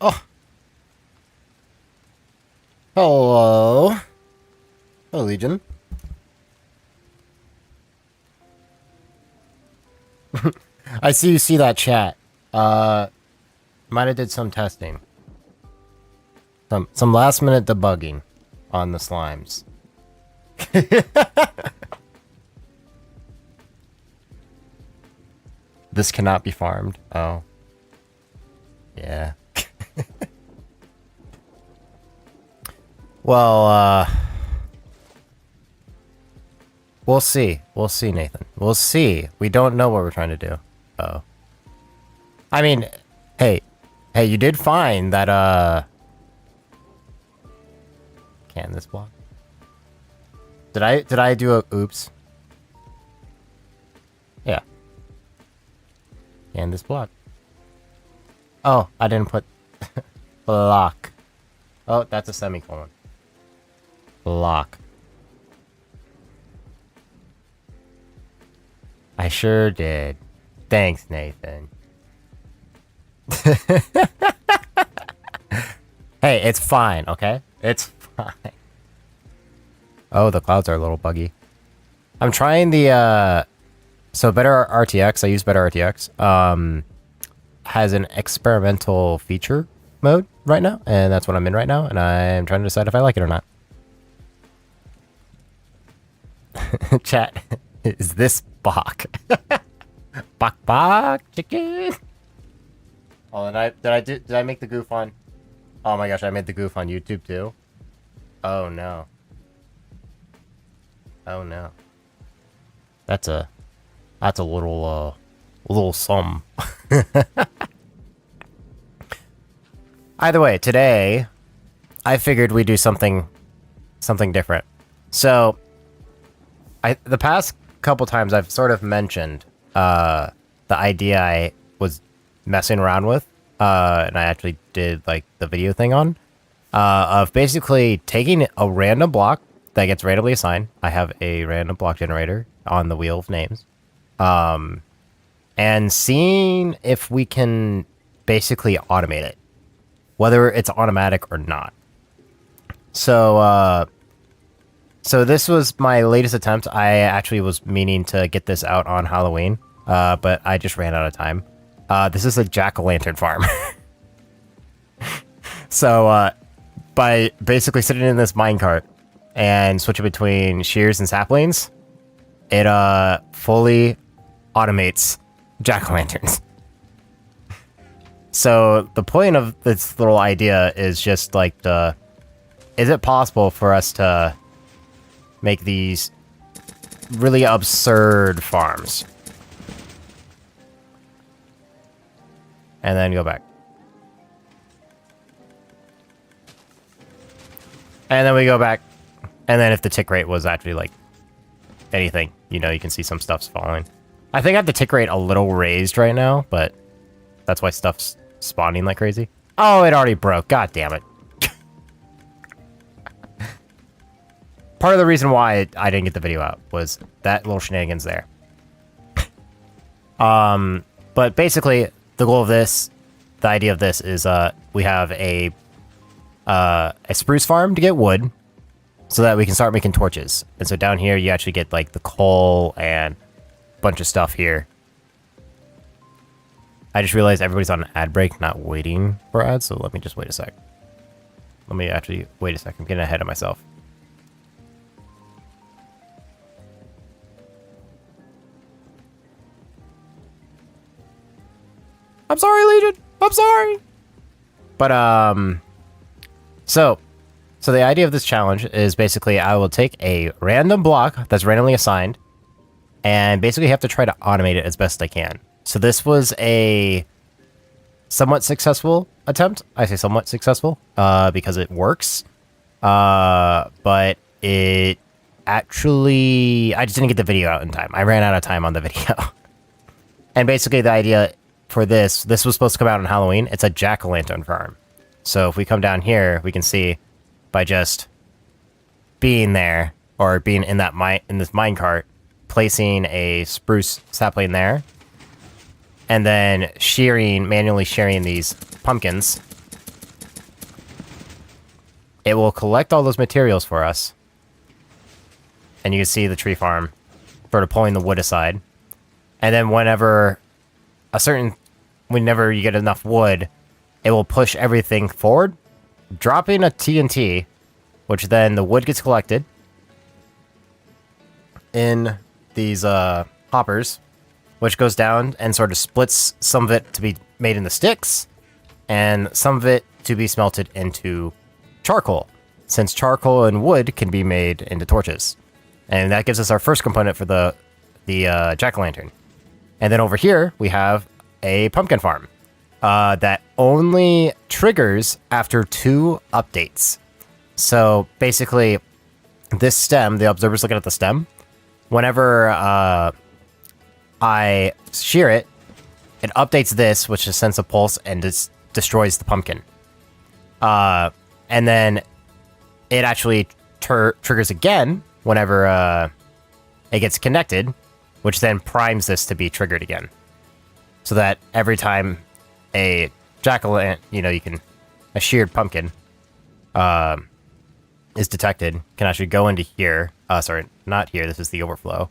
Oh. Hello. Hello, Legion. I see you see that chat. Might have did some testing. Some last minute debugging on the slimes. This cannot be farmed. Oh. Yeah. Well, we'll see. We'll see, Nathan. We'll see. We don't know what we're trying to do. Oh. I mean, hey, you did find that, can this block? Did I do a oops? Yeah. Can this block? Oh, I didn't put block. Oh, that's a semicolon. Block. I sure did. Thanks, Nathan. Hey, it's fine, okay? It's fine. Oh, the clouds are a little buggy. I'm trying the, so Better RTX, I use Better RTX, has an experimental feature mode right now, and that's what I'm in right now, and I'm trying to decide if I like it or not. Chat, is this Bach? Bach chicken? Oh, and did I make the goof on? Oh my gosh, I made the goof on YouTube too. Oh no. Oh no. That's a little sum. Either way, today I figured we'd do something different. So the past couple times I've sort of mentioned the idea I was messing around with, and I actually did like the video thing on, of basically taking a random block that gets randomly assigned. I have a random block generator on the wheel of names, and seeing if we can basically automate it, whether it's automatic or not. So this was my latest attempt. I actually was meaning to get this out on Halloween, but I just ran out of time. This is a jack-o'-lantern farm. So, by basically sitting in this minecart and switching between shears and saplings, it fully automates jack-o'-lanterns. So the point of this little idea is just like is it possible for us to make these really absurd farms? And then go back. And then we go back. And then if the tick rate was actually like anything, you know, you can see some stuff's falling. I think I have the tick rate a little raised right now, but that's why stuff's spawning like crazy. Oh, it already broke. God damn it. Part of the reason why I didn't get the video out was that little shenanigans there. But basically, the goal of this, the idea of this is we have a spruce farm to get wood so that we can start making torches. And so down here, you actually get like the coal and a bunch of stuff here. I just realized everybody's on an ad break, not waiting for ads, so let me just wait a sec. Let me actually wait a sec. I'm getting ahead of myself. I'm sorry, Legion. I'm sorry. But so the idea of this challenge is basically I will take a random block that's randomly assigned and basically have to try to automate it as best I can. So this was a somewhat successful attempt. I say somewhat successful because it works. But it actually... I just didn't get the video out in time. I ran out of time on the video. And basically the idea for this was supposed to come out on Halloween. It's a jack-o'-lantern farm. So if we come down here, we can see by just being there, or being in that in this minecart, placing a spruce sapling there, and then manually shearing these pumpkins, it will collect all those materials for us. And you can see the tree farm sort of pulling the wood aside. And then whenever you get enough wood, it will push everything forward, dropping a TNT, which then the wood gets collected in these hoppers, which goes down and sort of splits some of it to be made into sticks, and some of it to be smelted into charcoal, since charcoal and wood can be made into torches. And that gives us our first component for the jack-o'-lantern. And then over here, we have a pumpkin farm that only triggers after 2 updates. So basically, this stem, the observer's looking at the stem. Whenever I shear it, it updates this, which just sends a pulse and destroys the pumpkin. And then it actually triggers again whenever it gets connected, which then primes this to be triggered again. So that every time a jack-o'-lantern, a sheared pumpkin is detected, can actually go into here. Sorry, not here. This is the overflow.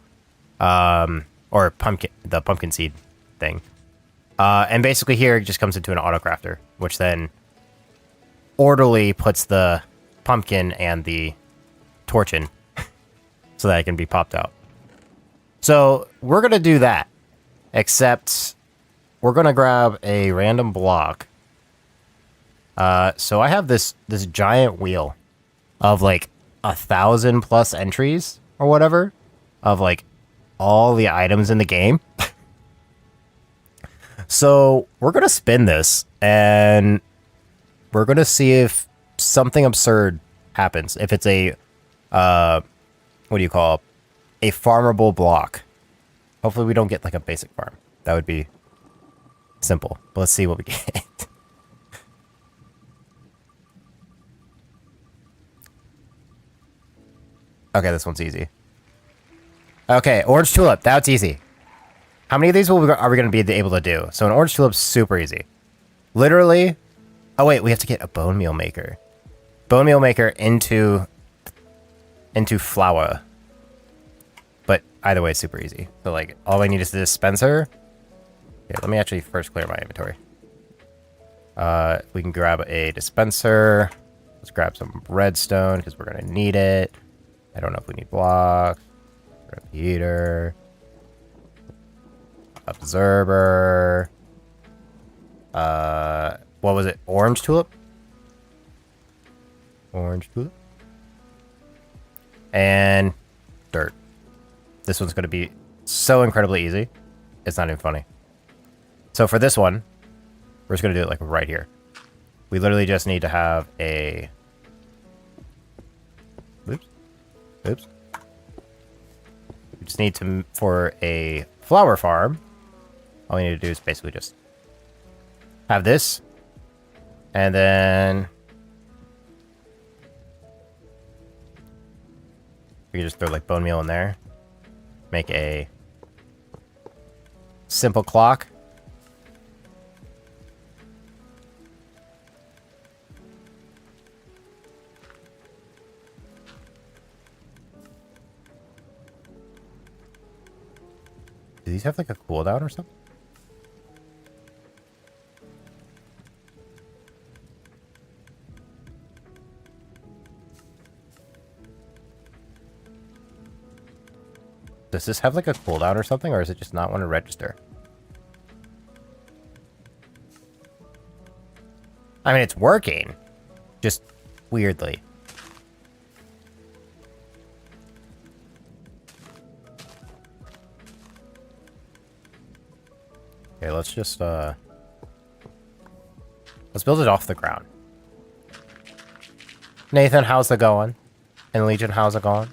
Or the pumpkin seed thing. And basically here it just comes into an autocrafter, which then orderly puts the pumpkin and the torch in so that it can be popped out. So we're going to do that, except we're going to grab a random block. So I have this giant wheel of like 1,000+ entries or whatever of like all the items in the game. So we're going to spin this and we're going to see if something absurd happens. If it's a, what do you call it? A farmable block. Hopefully we don't get like a basic farm. That would be simple. But let's see what we get. Okay, this one's easy. Okay, orange tulip. That's easy. How many of these are we going to be able to do? So an orange tulip's super easy. Literally. Oh wait, we have to get a bone meal maker. Bone meal maker into flour. But either way, it's super easy. So like, all I need is the dispenser. Yeah, let me actually first clear my inventory. We can grab a dispenser. Let's grab some redstone because we're going to need it. I don't know if we need blocks. Repeater. Observer. What was it? Orange tulip? Orange tulip. And dirt. This one's going to be so incredibly easy. It's not even funny. So for this one, we're just going to do it like right here. We literally just need to have a... Oops. Oops. We just need to, for a flower farm, all we need to do is basically just have this. And then we can just throw like bone meal in there. Make a simple clock. Do these have like a cooldown or something? Does this have like a cooldown or something, or is it just not want to register? I mean, it's working. Just weirdly. Okay, let's just, let's build it off the ground. Nathan, how's it going? And Legion, how's it going?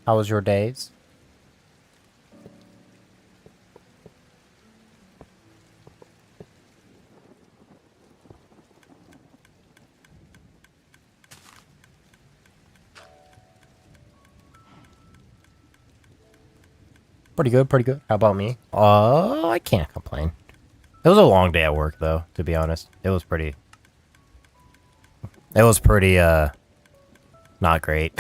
How was your days? Pretty good, pretty good. How about me? I can't complain. It was a long day at work, though, to be honest. It was pretty, not great.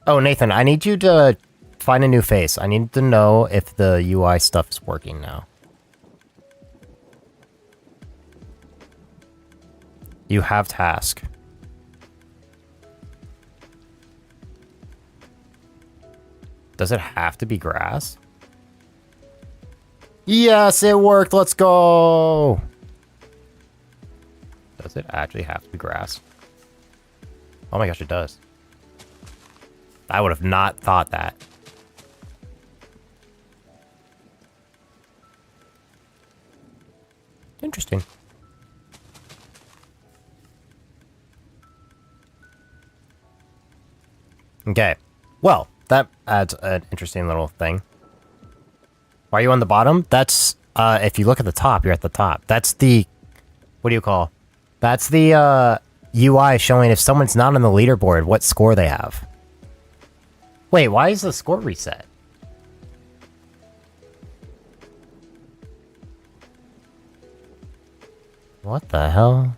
Oh, Nathan, I need you to find a new face. I need to know if the UI stuff is working now. You have task. Does it have to be grass? Yes, it worked. Let's go. Does it actually have to be grass? Oh my gosh, it does. I would have not thought that. Interesting. Okay. Well, that adds an interesting little thing. Why are you on the bottom? That's, if you look at the top, you're at the top. That's the, what do you call? That's the, UI showing if someone's not on the leaderboard, what score they have. Wait, why is the score reset? What the hell?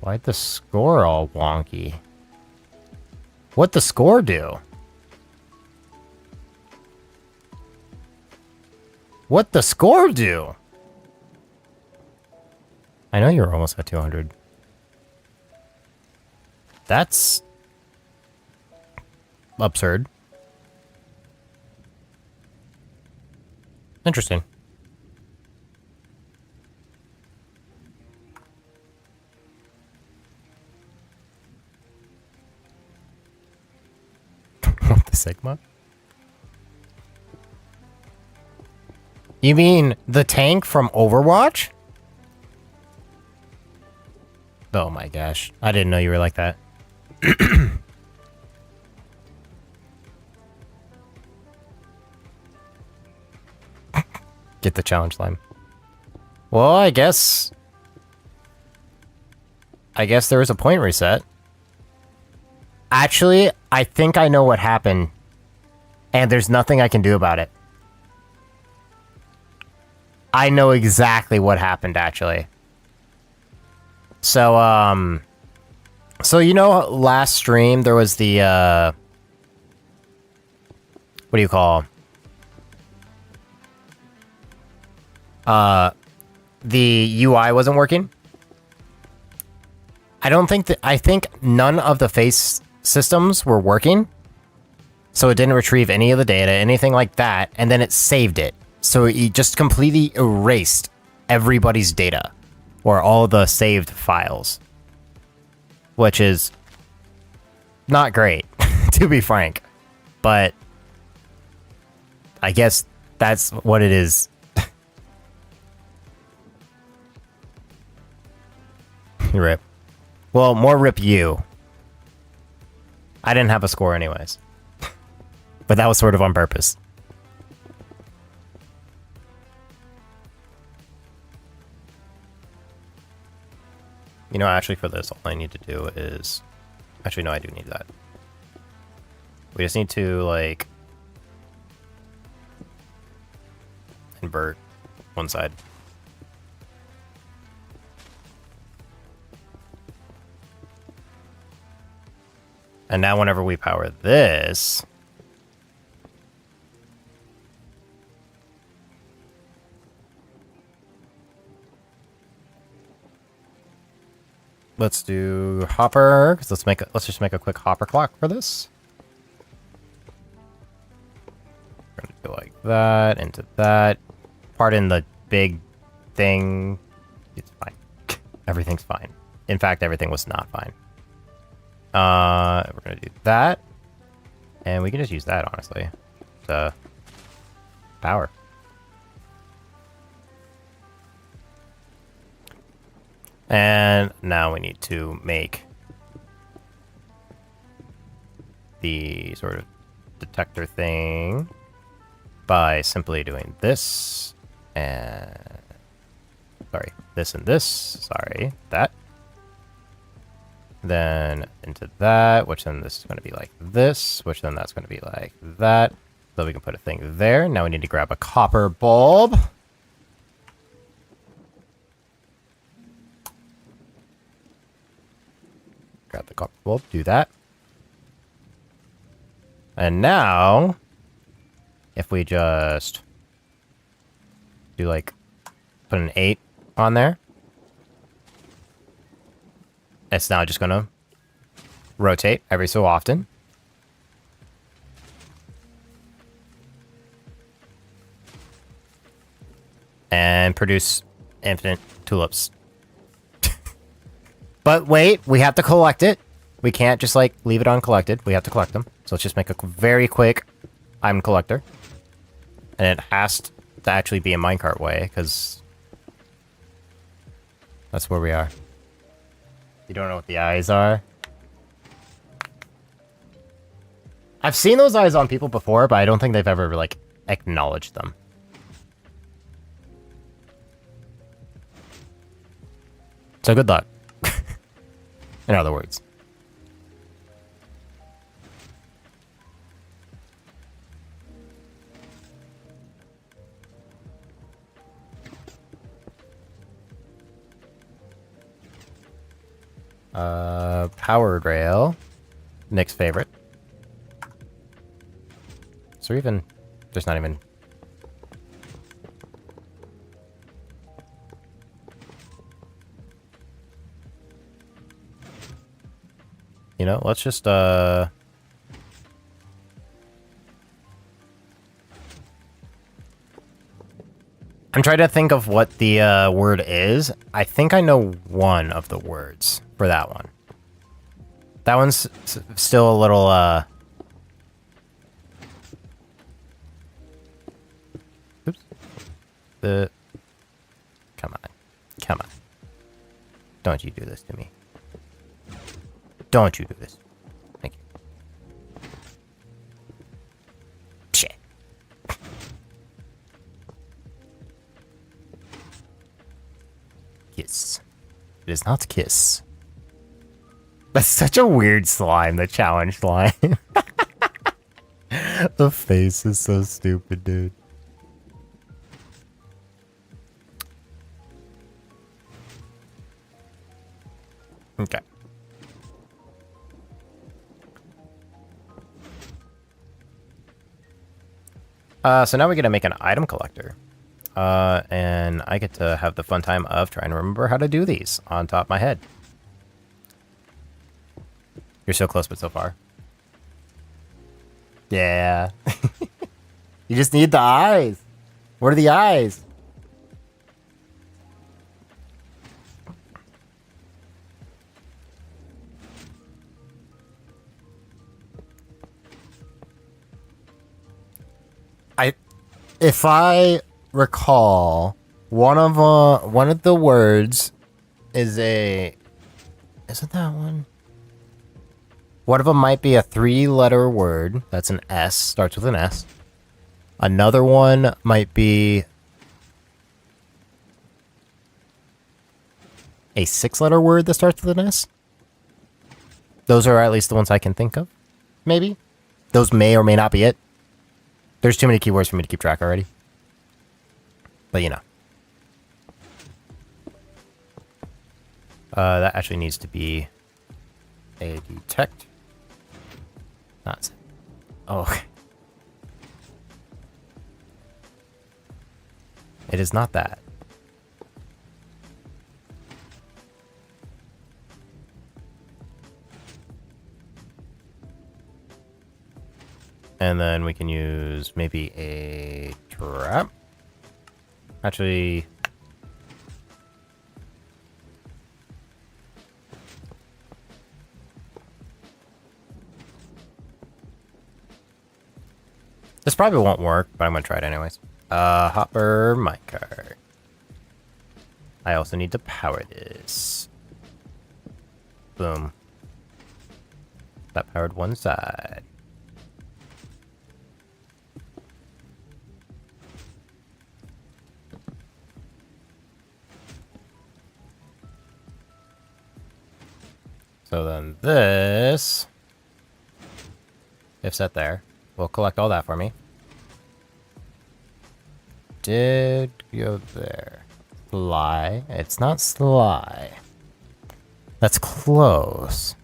Why'd the score all wonky? What'd the score do? What'd the score do? I know you're almost at 200. That's absurd. Interesting. What the Sigma? You mean the tank from Overwatch? Oh my gosh. I didn't know you were like that. Get the challenge slime. Well, I guess there was a point reset. Actually, I think I know what happened. And there's nothing I can do about it. I know exactly what happened, actually. So, so you know, last stream, there was the, what do you call? The UI wasn't working. I think none of the face systems were working. So it didn't retrieve any of the data, anything like that, and then it saved it. So it just completely erased everybody's data, or all the saved files. Which is not great, to be frank. But I guess that's what it is. Rip. Well, more rip you. I didn't have a score anyways. But that was sort of on purpose. You know, actually for this, all I need to do is... Actually, no, I do need that. We just need to, like... invert one side. And now whenever we power this... Let's do hopper, because let's just make a quick hopper clock for this. We're gonna do like that, into that. Pardon the big thing. It's fine. Everything's fine. In fact, everything was not fine. We're gonna do that. And we can just use that, honestly. To power. And now we need to make the sort of detector thing by simply doing this and sorry, this and this, sorry, that. Then into that, which then this is going to be like this, which then that's going to be like that. So we can put a thing there. Now we need to grab a copper bulb. Grab the copper bulb, do that. And now, if we just do like, put an 8 on there, it's now just gonna rotate every so often. And produce infinite tulips. But wait, we have to collect it. We can't just like leave it uncollected. We have to collect them. So let's just make a very quick item collector. And it has to actually be a minecart way, because that's where we are. You don't know what the eyes are? I've seen those eyes on people before, but I don't think they've ever, like, acknowledged them. So good luck. In other words. Powered rail. Nick's favorite. So even... There's not even... You know, let's just, I'm trying to think of what the, word is. I think I know one of the words for that one. That one's still a little, Oops. Come on. Come on. Don't you do this to me. Don't you do this. Thank you. Shit. Kiss. It is not kiss. That's such a weird slime, the challenge slime. The face is so stupid, dude. Okay. So now we get to make an item collector. And I get to have the fun time of trying to remember how to do these on top of my head. You're so close, but so far. Yeah. You just need the eyes. What are the eyes? If I recall, one of the words is a... Isn't that one? One of them might be a 3-letter word. That's an S. Starts with an S. Another one might be a 6-letter word that starts with an S. Those are at least the ones I can think of. Maybe. Those may or may not be it. There's too many keywords for me to keep track already. But you know. That actually needs to be a detect. Not. Oh, okay. It is not that. And then we can use maybe a trap. Actually... This probably won't work, but I'm gonna try it anyways. Hopper minecart. I also need to power this. Boom. That powered one side. So then this, if set there, will collect all that for me. Did go there. Sly. It's not Sly. That's close.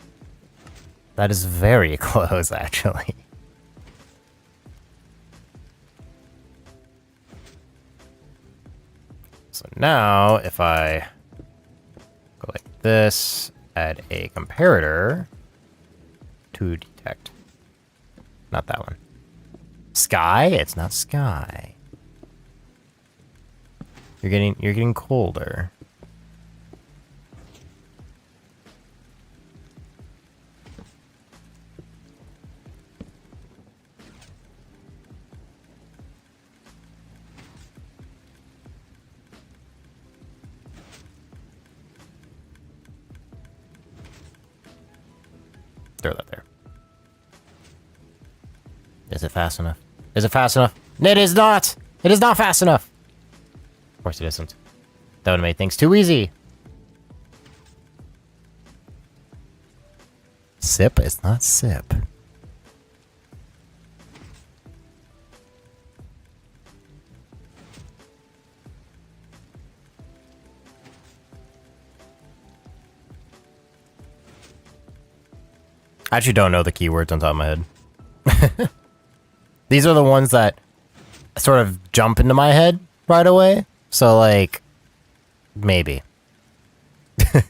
That is very close, actually. So now, if I go like this, add a comparator to detect. Not that one. Sky? It's not sky. You're getting colder. Throw that there. Is it fast enough? Is it fast enough? It is not! It is not fast enough! Of course it isn't. That would have made things too easy. Sip? It's not sip. I actually don't know the keywords on top of my head. These are the ones that sort of jump into my head right away. So, like, maybe. Okay,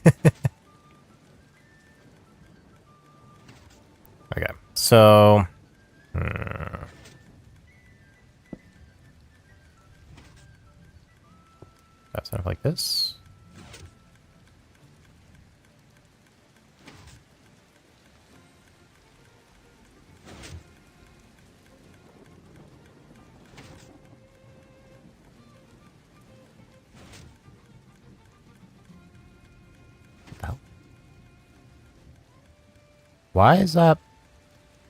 so... That's sort of like this. Why is that?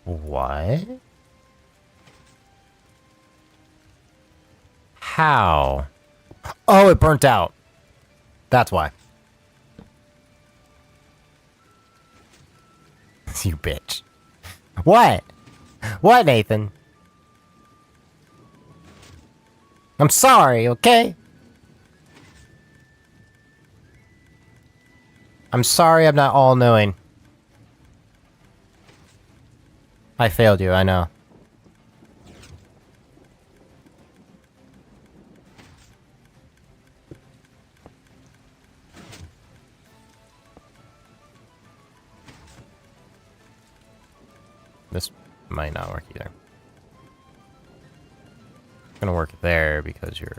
What? How? Oh, it burnt out. That's why. You bitch. What? What, Nathan? I'm sorry, okay? I'm sorry I'm not all-knowing. I failed you, I know. This might not work either. It's gonna work there because you're...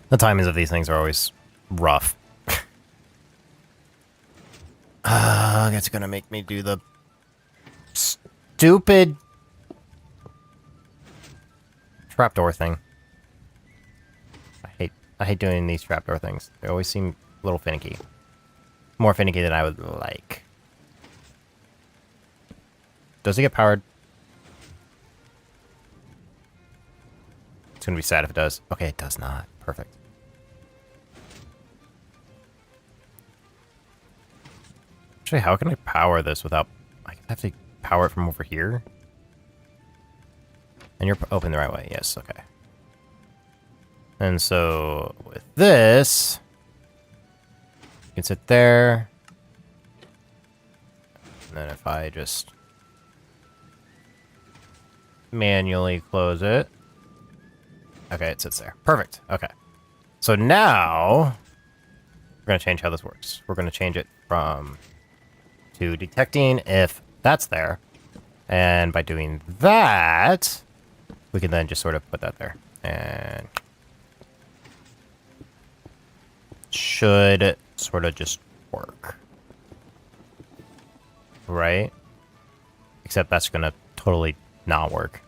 The timings of these things are always rough. It's gonna make me do the stupid trapdoor thing. I hate doing these trapdoor things. They always seem a little finicky. More finicky than I would like. Does it get powered? It's gonna be sad if it does. Okay, it does not. Perfect. Actually, how can I power this without... I have to power it from over here? And you're open the right way. Yes, okay. And so, with this... You can sit there. And then if I just... manually close it... Okay, it sits there. Perfect. Okay. So now... We're going to change how this works. We're going to change it from... to detecting if that's there. And by doing that, we can then just sort of put that there. And should sort of just work. right? Except that's gonna totally not work.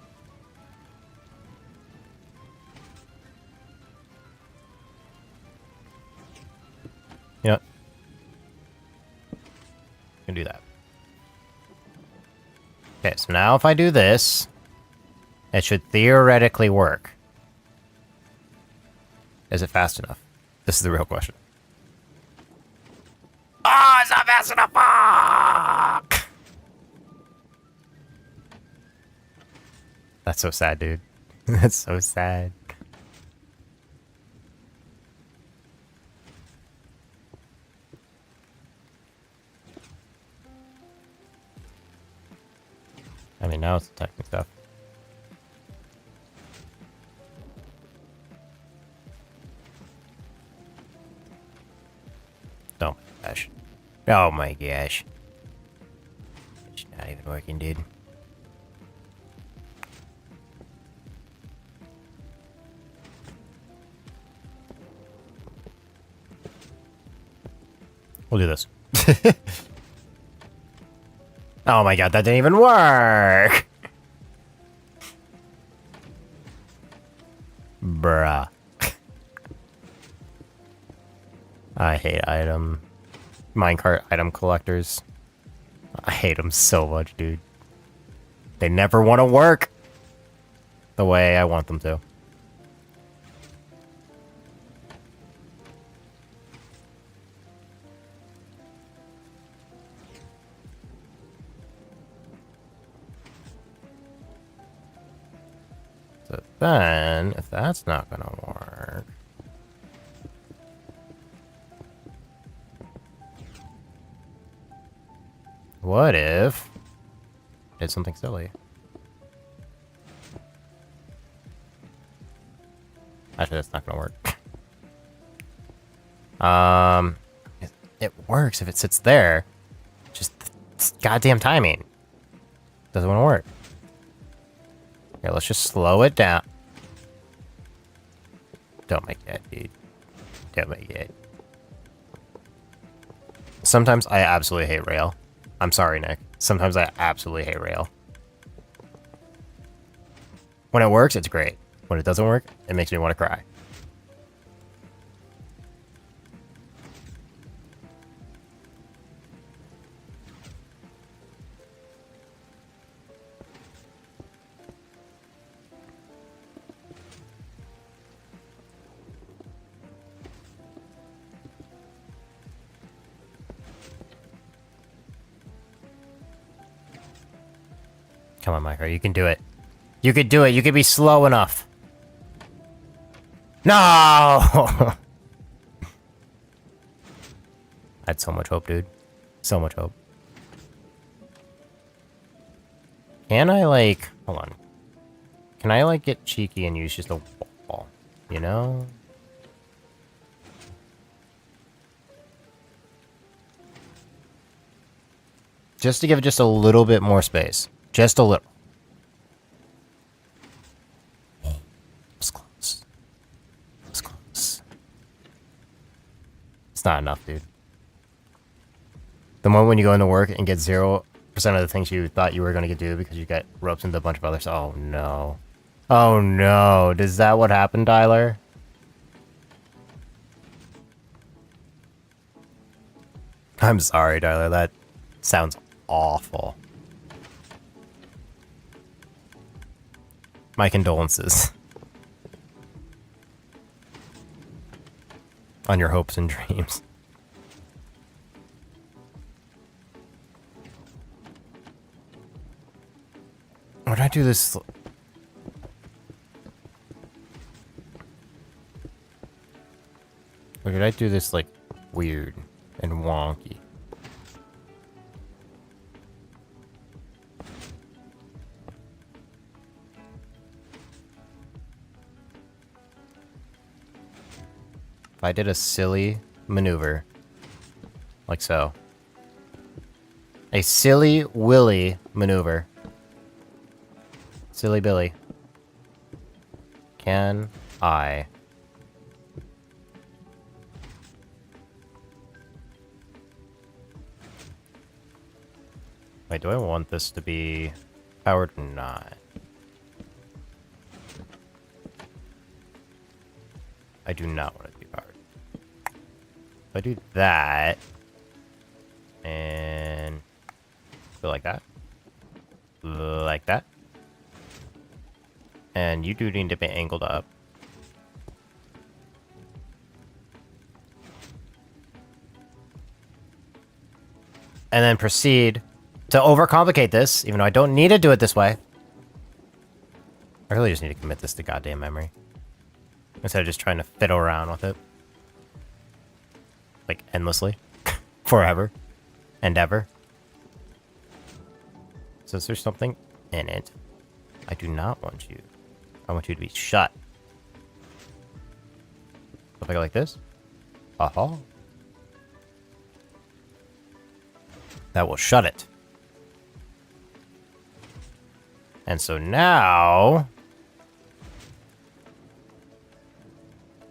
You know what? I can do that. Okay, so now if I do this, it should theoretically work. Is it fast enough? This is the real question. Oh, it's not fast enough! Fuck! That's so sad, dude. That's so sad. I mean, now it's detecting stuff. Oh my gosh. Oh my gosh. It's not even working, dude. We'll do this. Oh my god, that didn't even work! Bruh. I hate minecart item collectors. I hate them so much, dude. They never want to work the way I want them to. So then, if that's not gonna work... What if... I did something silly? Actually, that's not gonna work. It works if it sits there. Just it's goddamn timing. Doesn't want to work. Okay, let's just slow it down. Don't make that, dude. Don't make it. Sometimes I absolutely hate rail. I'm sorry, Nick. Sometimes I absolutely hate rail. When it works, it's great. When it doesn't work, it makes me want to cry. Come on, Micro, you can do it. You could do it. You could be slow enough. No! I had so much hope, dude. So much hope. Can I, like... Hold on. Can I, like, get cheeky and use just a wall? You know? Just to give it just a little bit more space. Just a little. It's close. It's close. It's not enough, dude. The moment when you go into work and get 0% of the things you thought you were going to do because you got roped into a bunch of others. Oh, no. Oh, no. Is that what happened, Tyler? I'm sorry, Tyler. That sounds awful. My condolences. On your hopes and dreams. Or did I do this? Or did I do this, like, weird and wonky? If I did a silly maneuver, like so. A silly willy maneuver. Silly Billy. Can I... Wait, do I want this to be powered or not? I do not want it to be powered. If I do that, and go like that, and you do need to be angled up. And then proceed to overcomplicate this, even though I don't need to do it this way. I really just need to commit this to goddamn memory. Instead of just trying to fiddle around with it. Like, endlessly. Forever. And ever. So is there something in it? I do not want you. I want you to be shut. So if I go like this. Aha. That will shut it. And so now,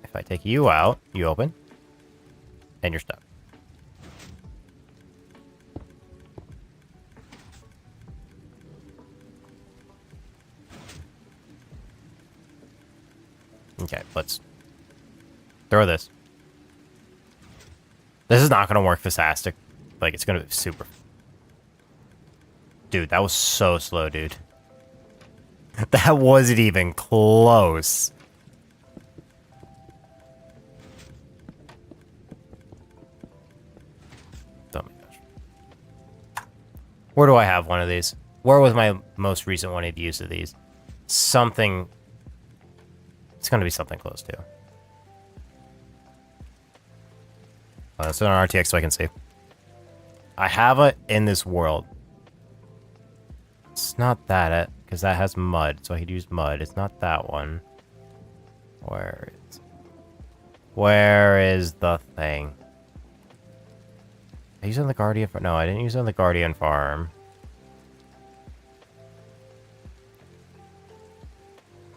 if I take you out, you open, and you're stuck. Okay, let's throw this. This is not going to work fastastic. Like, it's going to be super... Dude, that was so slow, dude. That wasn't even close. Oh my gosh. Where do I have one of these? Where was my most recent one of use of these? Something... It's going to be something close to. Let's do it on RTX so I can see. I have it in this world. It's not that, because that has mud, so I could use mud. It's not that one. Where is the thing? I used it on the Guardian farm. No, I didn't use it on the Guardian farm.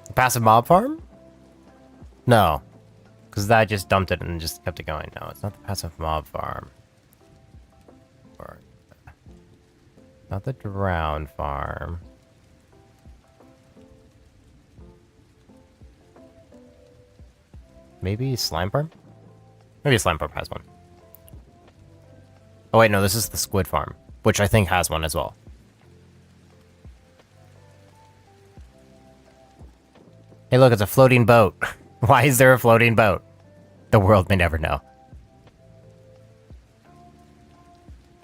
The passive mob farm? No. Because that just dumped it and just kept it going. No, it's not the passive mob farm. Or not the drowned farm. Maybe slime farm? Maybe a slime farm has one. Oh wait, no, this is the squid farm, which I think has one as well. Hey look, it's a floating boat. Why is there a floating boat? The world may never know.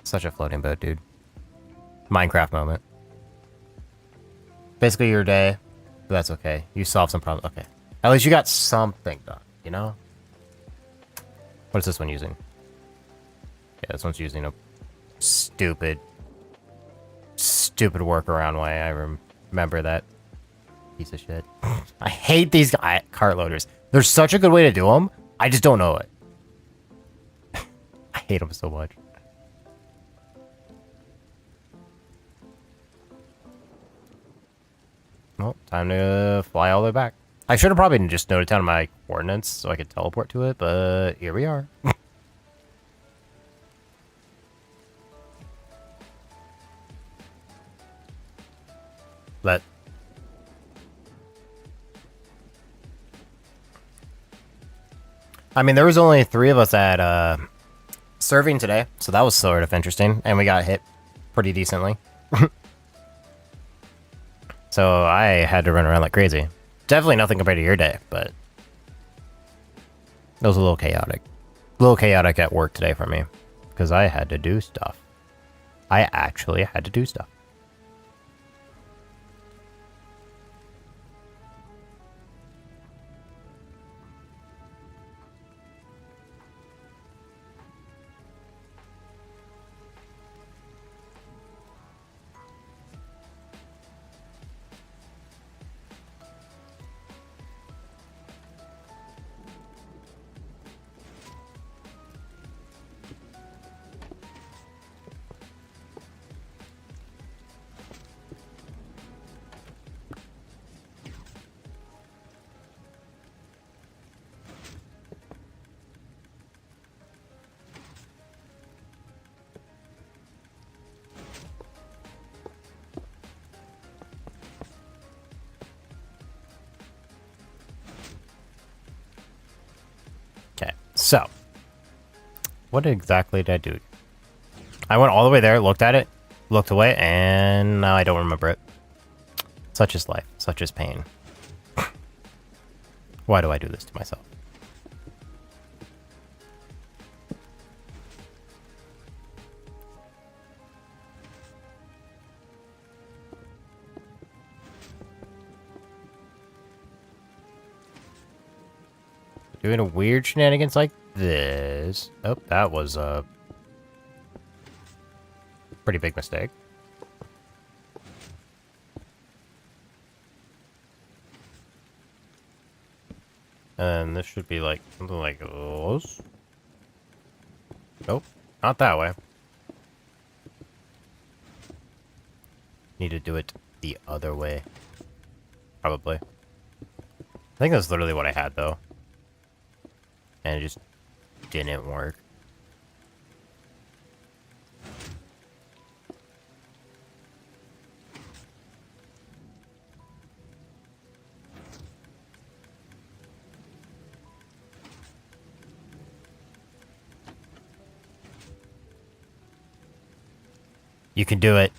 Such a floating boat, dude. Minecraft moment. Basically your day, but that's okay. You solved some problem. Okay. At least you got something done, you know? What is this one using? Yeah, this one's using a stupid workaround way. I remember that piece of shit. I hate these cart loaders. They're such a good way to do them. I just don't know it. I hate them so much. Well, time to fly all the way back. I should have probably just noted down my coordinates so I could teleport to it, but here we are. I mean, there was only 3 of us at serving today, so that was sort of interesting, and we got hit pretty decently. So I had to run around like crazy. Definitely nothing compared to your day, but it was a little chaotic. A little chaotic at work today for me, because I had to do stuff. I actually had to do stuff. What exactly did I do? I went all the way there, looked at it, looked away, and now I don't remember it. Such is life. Such is pain. Why do I do this to myself? Doing a weird shenanigans like this. Oh, that was a pretty big mistake. And this should be like something like those. Nope, not that way. Need to do it the other way. Probably. I think that's literally what I had though. And it just didn't work. You can do it.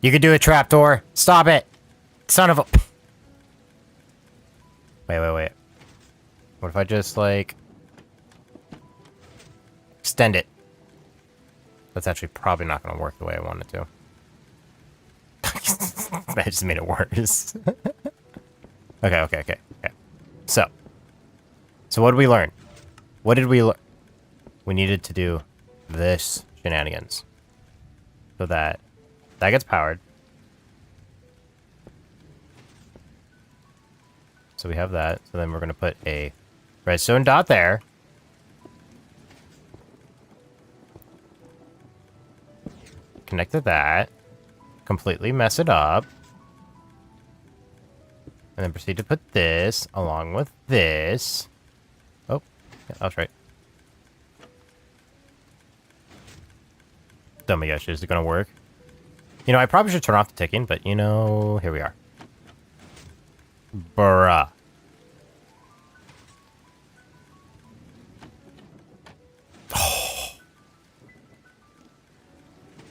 You can do it, trapdoor. Stop it. Son of a... Wait. What if I just, like... extend it? That's actually probably not going to work the way I want it to. That just made it worse. Okay. So what did we learn? What did we learn? We needed to do this shenanigans. So that gets powered. So we have that. So then we're going to put a redstone dot there. Connect to that. Completely mess it up. And then proceed to put this along with this. Oh, yeah, that's right. Oh my gosh, is it gonna work? You know, I probably should turn off the ticking, but you know, here we are. Bruh. Oh.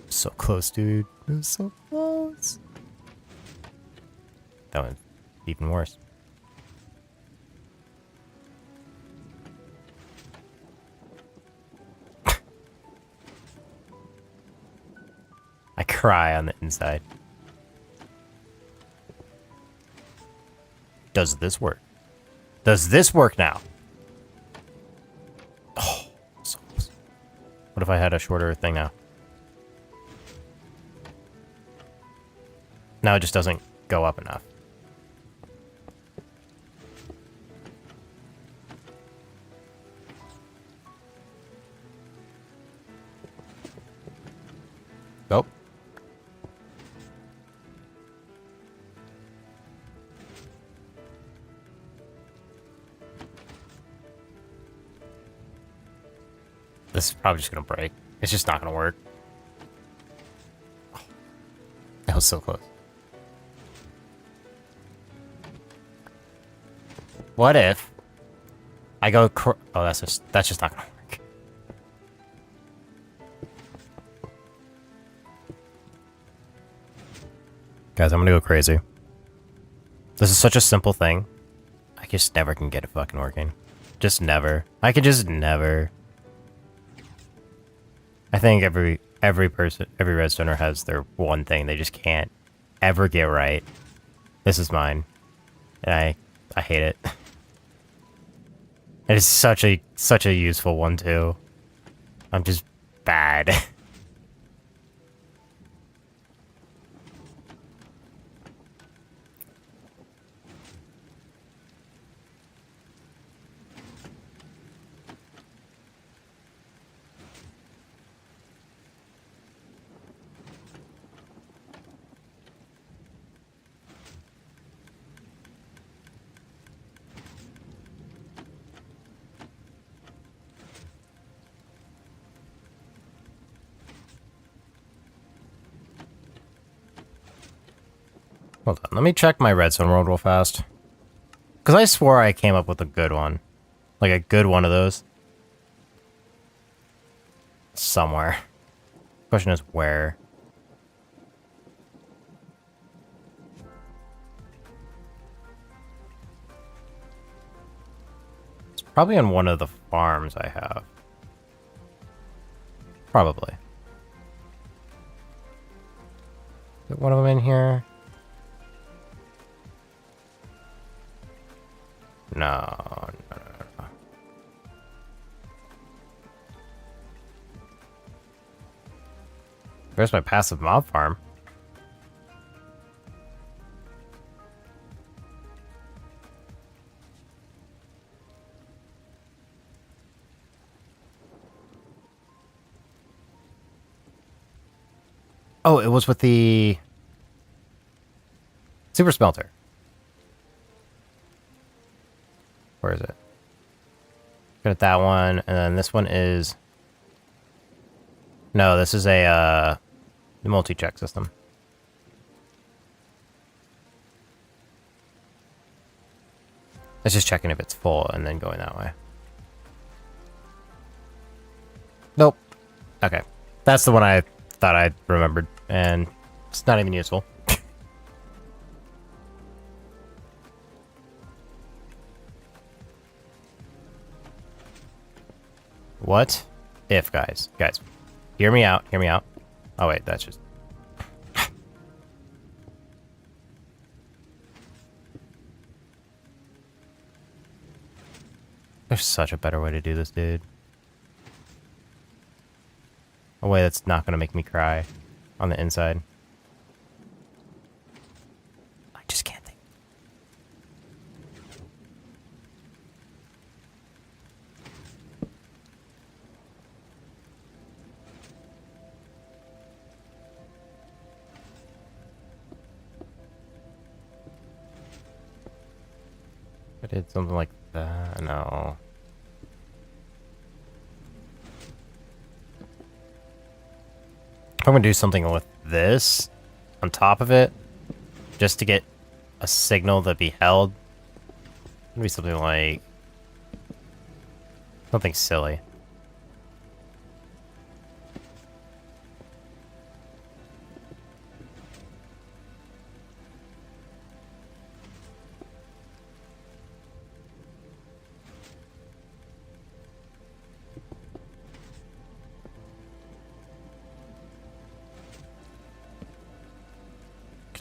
So close, dude. It was so close. That one's even worse. I cry on the inside. Does this work? Does this work now? Oh, so close. What if I had a shorter thing now? Now it just doesn't go up enough. Nope. This is probably just gonna break. It's just not gonna work. Oh, that was so close. What if I go oh, that's just not gonna work. Guys, I'm gonna go crazy. This is such a simple thing. I just never can get it fucking working. Just never. I could just never. I think every redstoner has their one thing they just can't ever get right. This is mine. And I hate it. It is such a useful one too. I'm just bad. Hold on, let me check my redstone world real fast. Because I swore I came up with a good one. Like a good one of those. somewhere. Question is where. It's probably on one of the farms I have. Probably. Is one of them in here? No. There's my passive mob farm. Oh, it was with the super smelter. Where is it? Good at that one, and then this one is... No, this is a multi-check system. It's just checking if it's full and then going that way. Nope. Okay. That's the one I thought I remembered, and it's not even useful. What if, guys? Guys, hear me out. Hear me out. Oh, wait, that's just... There's such a better way to do this, dude. A way that's not going to make me cry on the inside. I just can't think. I did something like that. No. I'm gonna do something with this on top of it, just to get a signal to be held. Maybe something like something silly.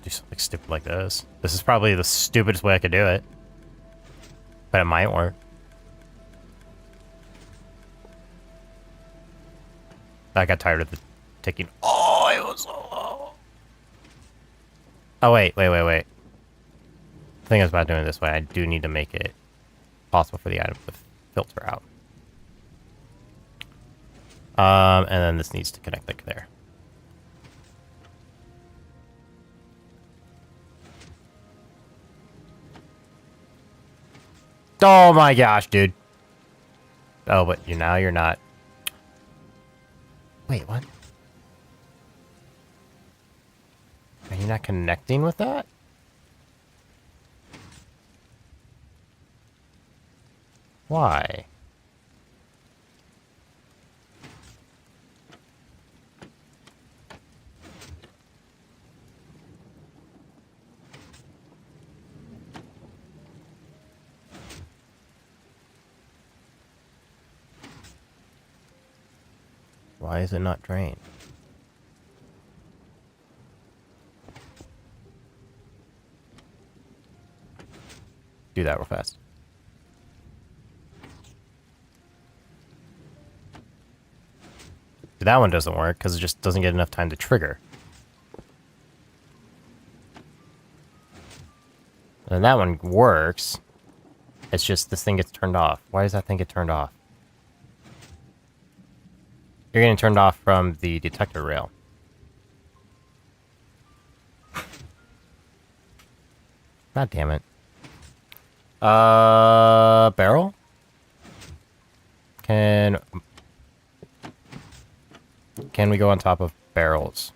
Do something stupid like this. This is probably the stupidest way I could do it, but it might work. I got tired of the ticking. Oh, it was so low. Oh, wait. The thing is about doing it this way, I do need to make it possible for the item to filter out. And then this needs to connect like there. Oh my gosh, dude. Oh, but now you're not. Wait, what? Are you not connecting with that? Why? Why is it not drained? Do that real fast. That one doesn't work because it just doesn't get enough time to trigger. And that one works. It's just this thing gets turned off. Why does that thing get turned off? You're getting turned off from the detector rail. God damn it. Barrel? Can we go on top of barrels?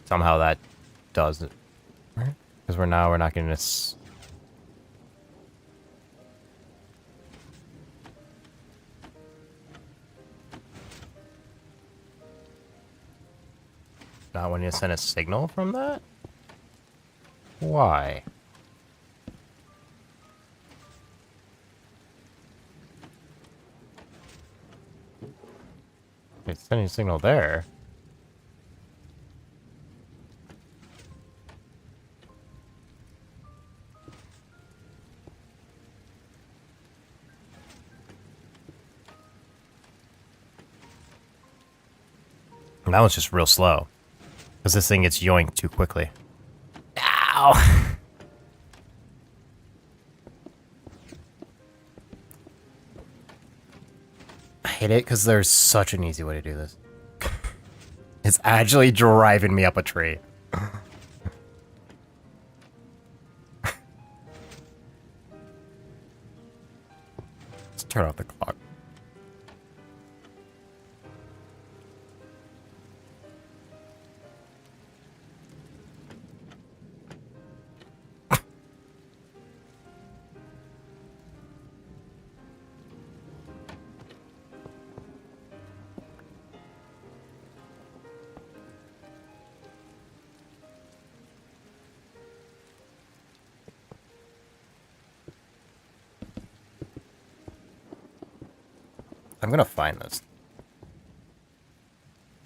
somehow that does it. Because we're not getting this. Not when you send a signal from that? Why? It's sending a signal there. And that one's just real slow. Because this thing gets yoinked too quickly. Ow! I hate it because there's such an easy way to do this. It's actually driving me up a tree. Let's turn off the clock. I'm gonna find this.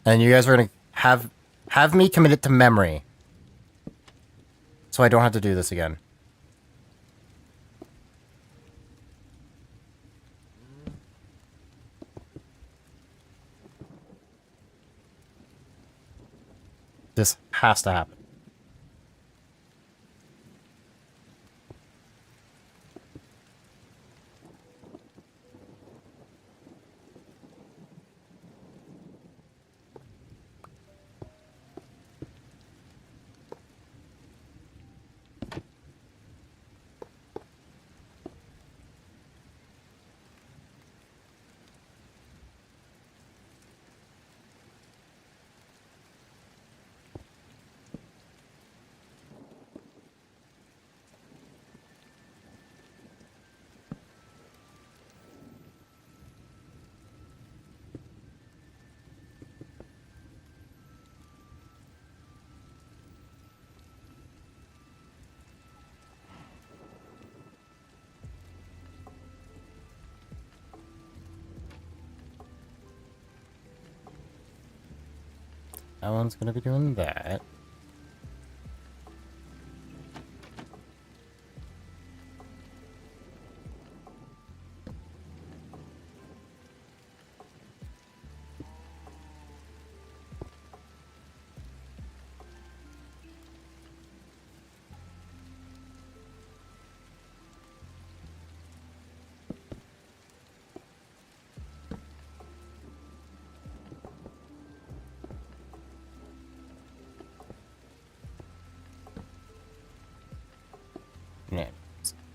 And you guys are gonna have me commit it to memory. So I don't have to do this again. This has to happen. That one's gonna be doing that. Yeah.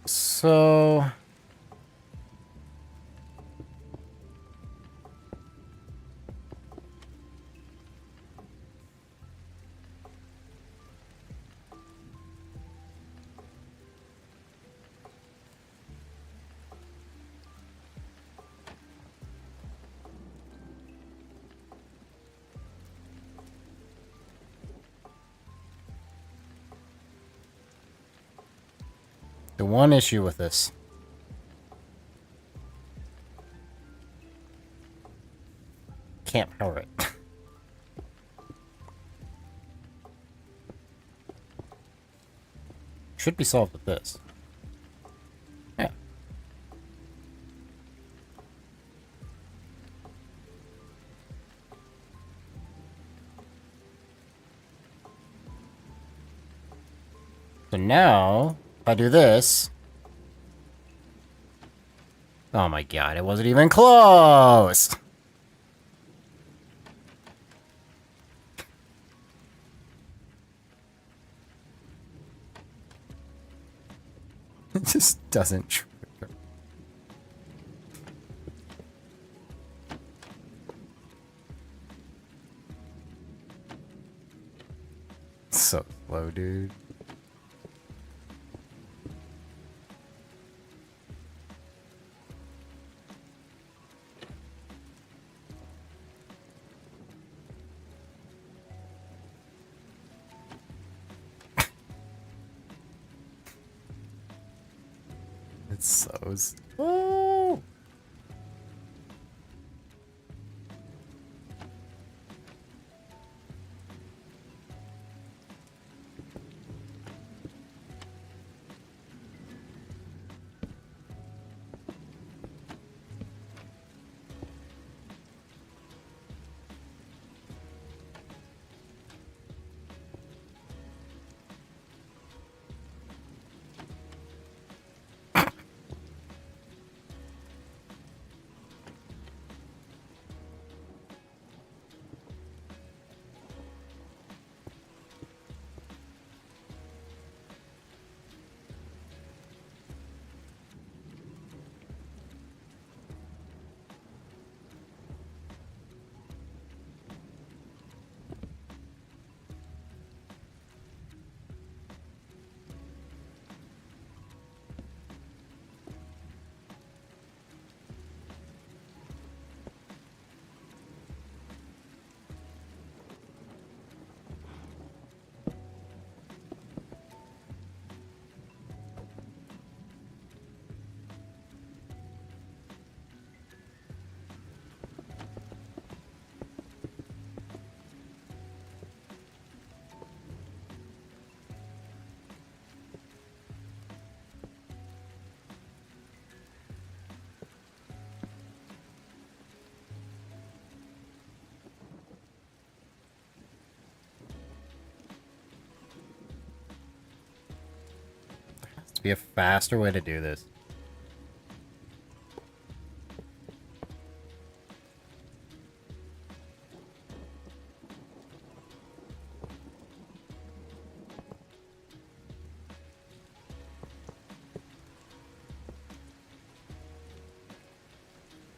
So the one issue with this. Can't power it. Should be solved with this. Yeah. So now, if I do this... Oh my god, it wasn't even close! It just doesn't trigger. So slow, dude. It's so slow. Be a faster way to do this.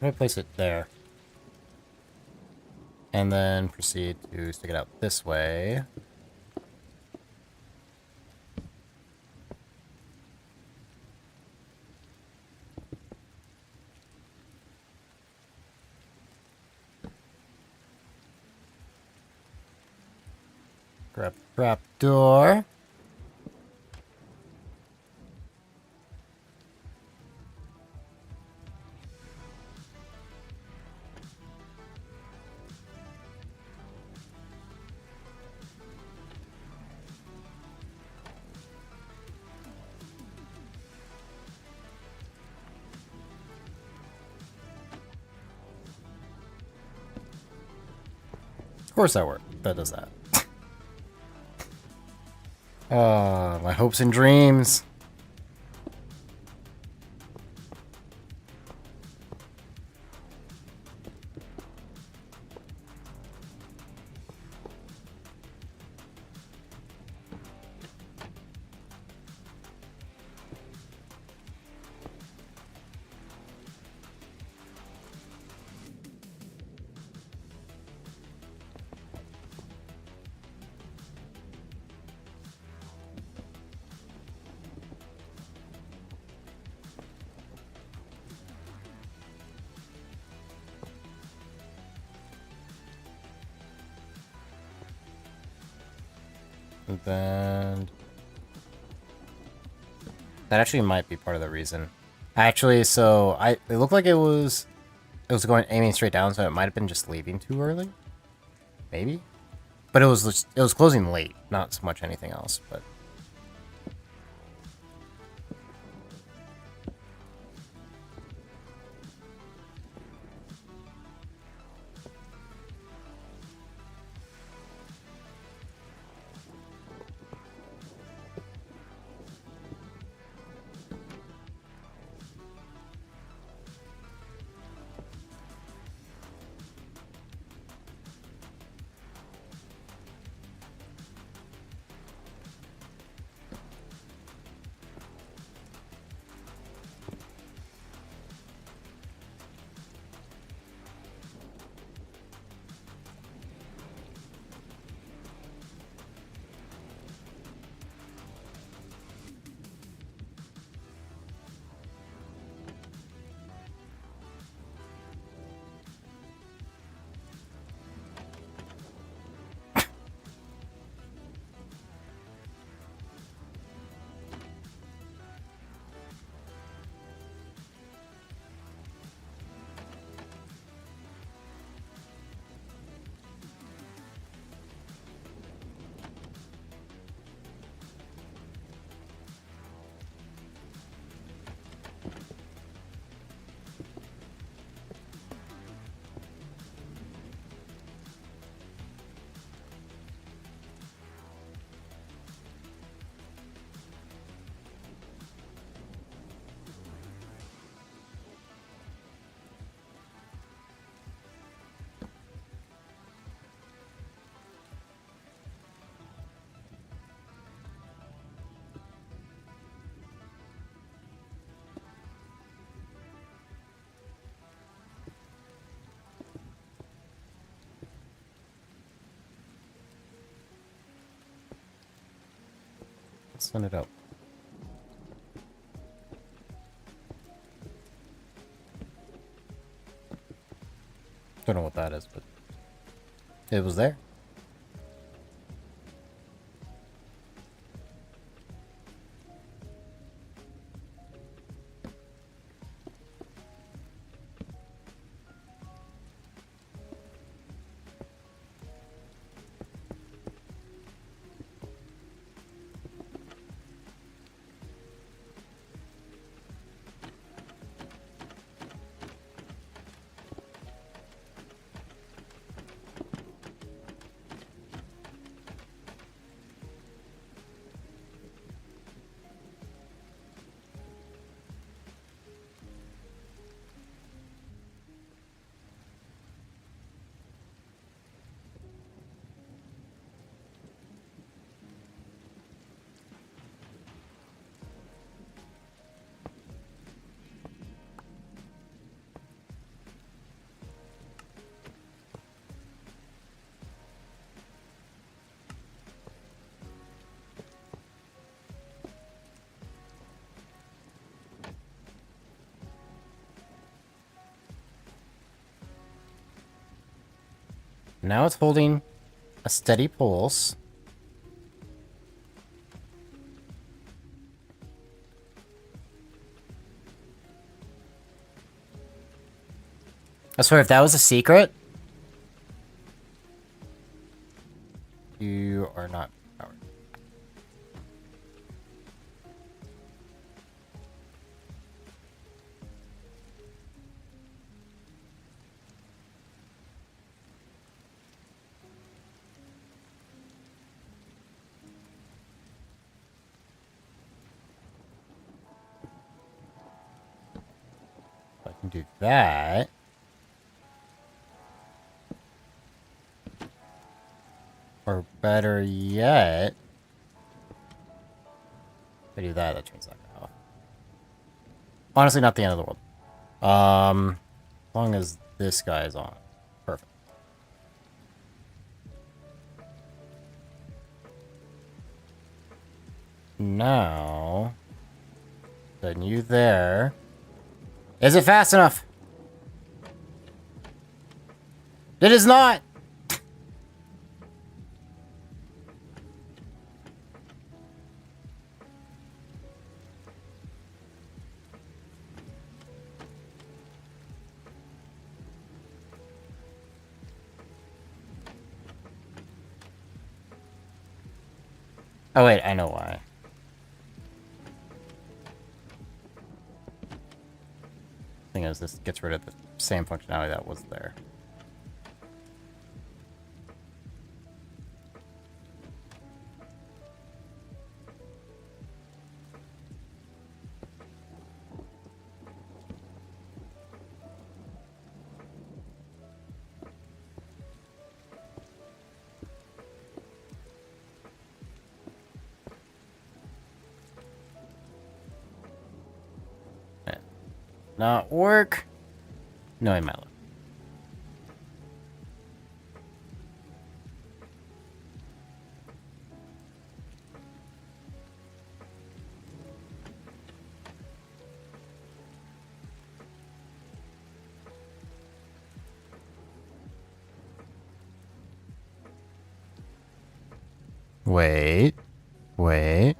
I'm gonna place it there. And then proceed to stick it out this way. Grab the trap door. Of course that worked. That does that. My hopes and dreams. And then that actually might be part of the reason. Actually, so it looked like it was going aiming straight down, so it might have been just leaving too early. Maybe. But it was closing late, not so much anything else, but send it out. Don't know what that is, but it was there. Now it's holding a steady pulse. I swear, if that was a secret, you are not powered. I can do that. Or better yet, if I do that, that turns that guy off. Honestly, not the end of the world. As long as this guy is on. Perfect. Now, then you there. Is it fast enough? It is not! Oh wait, I know why. Thing is, this gets rid of the same functionality that was there. Not work. No, I might look. Wait. Wait.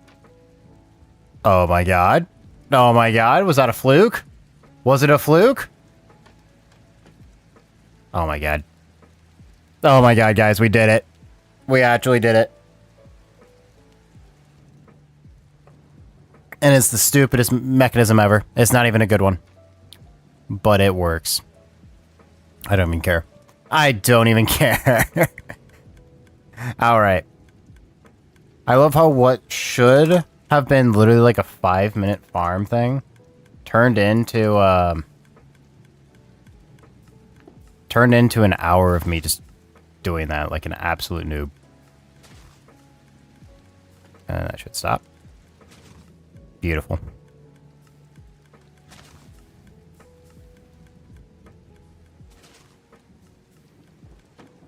Oh my god. Oh my god. Was that a fluke? Was it a fluke? Oh my god. Oh my god, guys, we did it. We actually did it. And it's the stupidest mechanism ever. It's not even a good one. But it works. I don't even care. I don't even care. Alright. I love how what should have been literally like a 5-minute farm thing turned into an hour of me just doing that like an absolute noob. And that should stop. Beautiful.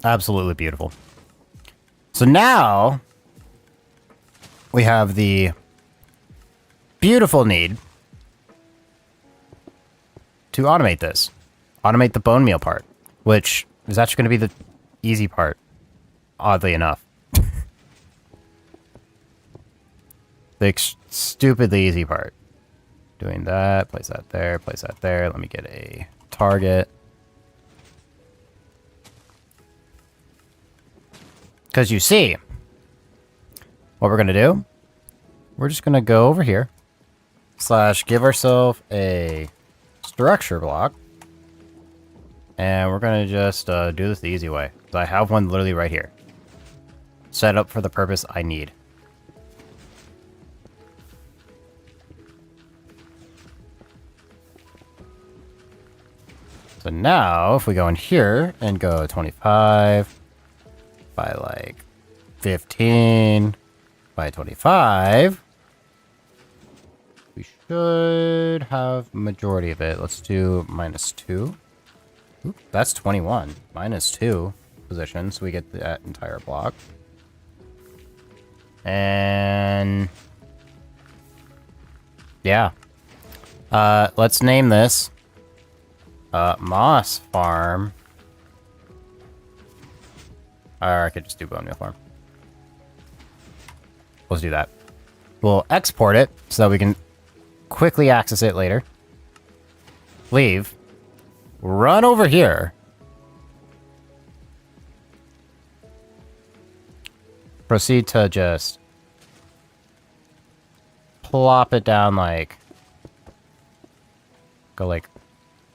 Absolutely beautiful. So now we have the beautiful need to automate this. Automate the bone meal part, which is actually going to be the easy part, oddly enough. The stupidly easy part. Doing that, place that there, place that there. Let me get a target. Because you see, what we're going to do, we're just going to go over here, / give ourselves a structure block, and we're going to just do this the easy way. So I have one literally right here, set up for the purpose I need. So now, if we go in here and go 25 by like 15 by 25, we should have majority of it. Let's do -2. Oop, that's 21. -2 positions, so we get that entire block. And yeah. Let's name this Moss Farm. Or I could just do Bone Meal Farm. Let's do that. We'll export it so that we can quickly access it later. Leave. Run over here. Proceed to just plop it down like... Go like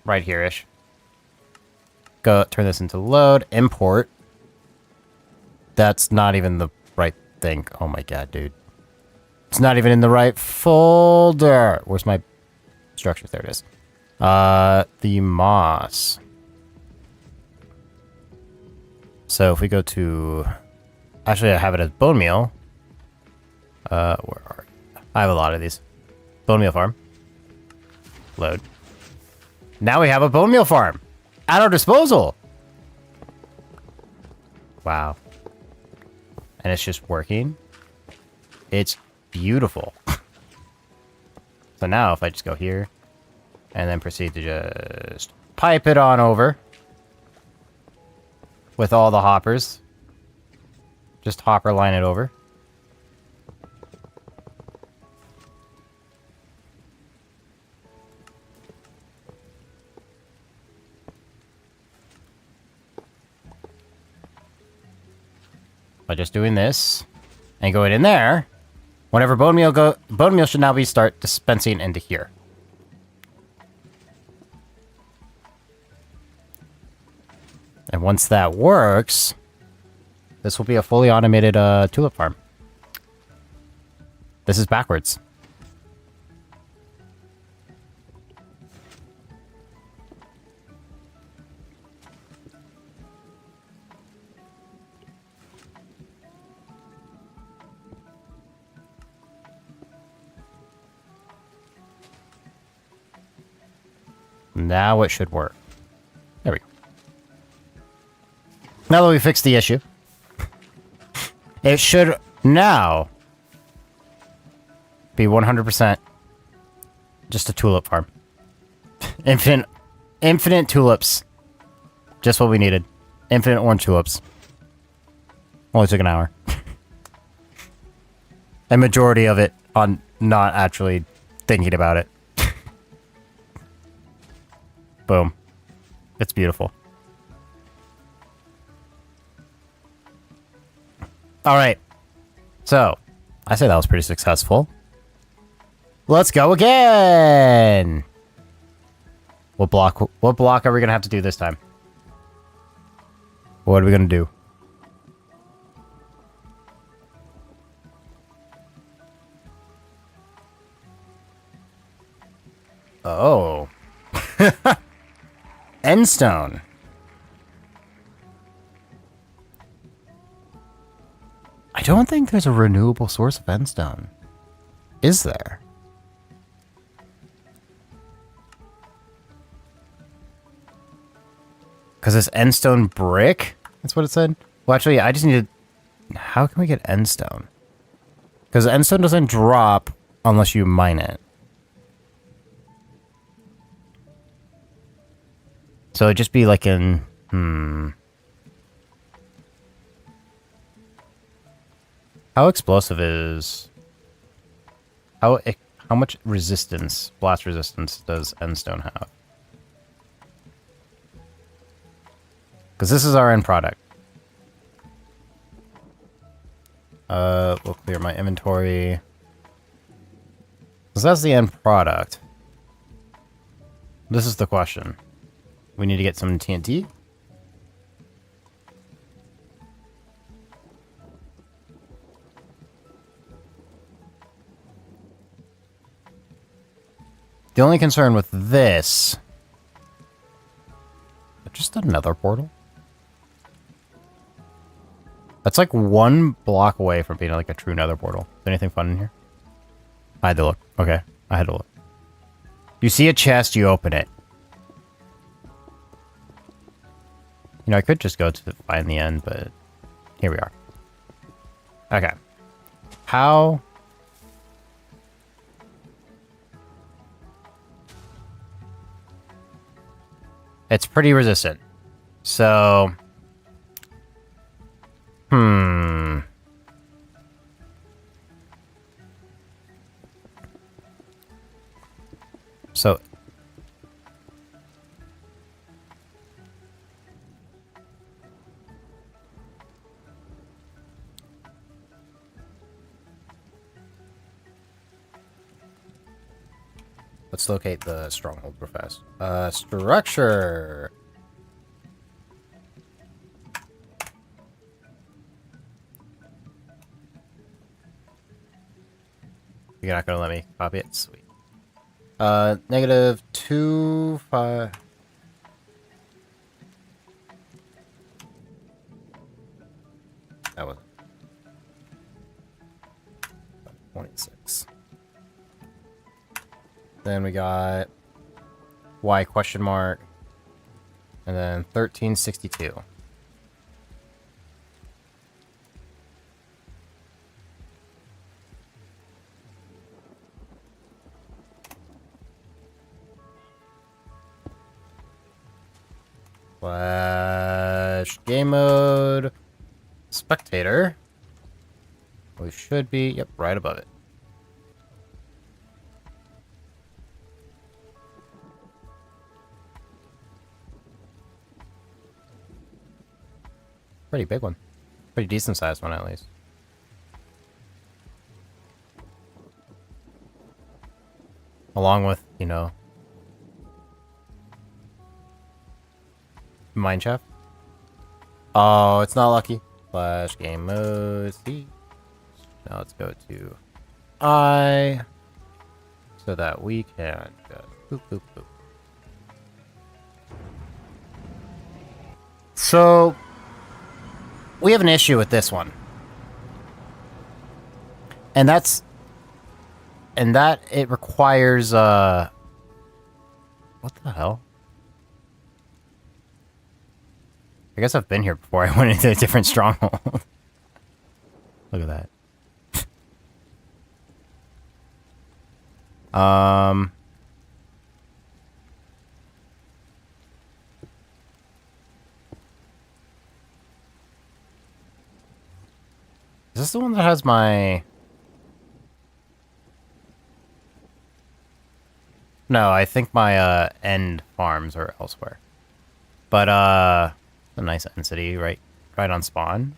right here-ish. Go turn this into load. Import. That's not even the right thing. Oh my god, dude. It's not even in the right folder. Where's my structure? There it is. The moss. So if we go to... Actually, I have it as bone meal. Where are you? I have a lot of these. Bone meal farm. Load. Now we have a bone meal farm at our disposal. Wow. And it's just working. It's beautiful. So now if I just go here and then proceed to just pipe it on over with all the hoppers. Just hopper line it over. By just doing this and going in there, whenever bone meal should now be start dispensing into here. And once that works, this will be a fully automated tulip farm. This is backwards. Now it should work. There we go. Now that we fixed the issue, it should now be 100% just a tulip farm. Infinite tulips. Just what we needed. Infinite orange tulips. Only took an hour. A majority of it on not actually thinking about it. Boom. It's beautiful. All right. So, I say that was pretty successful. Let's go again. What block are we going to have to do this time? What are we going to do? Oh. Endstone. I don't think there's a renewable source of endstone. Is there? Because it's endstone brick? That's what it said? Well, actually, I just need to... How can we get endstone? Because endstone doesn't drop Unless you mine it. So it'd just be like in... How explosive is... How much resistance, blast resistance, does endstone have? Because this is our end product. We'll clear my inventory. So that's the end product. This is the question. We need to get some TNT. The only concern with this... Just another portal? That's like one block away from being like a true nether portal. Is anything fun in here? I had to look. Okay, I had to look. You see a chest, you open it. You know, I could just go to find the end, but here we are. Okay. How... It's pretty resistant. So... So... Let's locate the stronghold real fast. Structure! You're not gonna let me copy it? Sweet. -2, 5... That was 26. Then we got Y question mark. And then 1362. Slash game mode spectator. We should be, yep, right above it. Pretty big one. Pretty decent sized one, at least. Along with, you know, mine shaft. Oh, it's not lucky. Flash game mode C. Now let's go to I, so that we can just boop, boop, boop. So we have an issue with this one. And that it requires what the hell? I guess I've been here before. I went into a different stronghold. Look at that. Is this the one that has my... No, I think my end farms are elsewhere. But a nice end city right on spawn.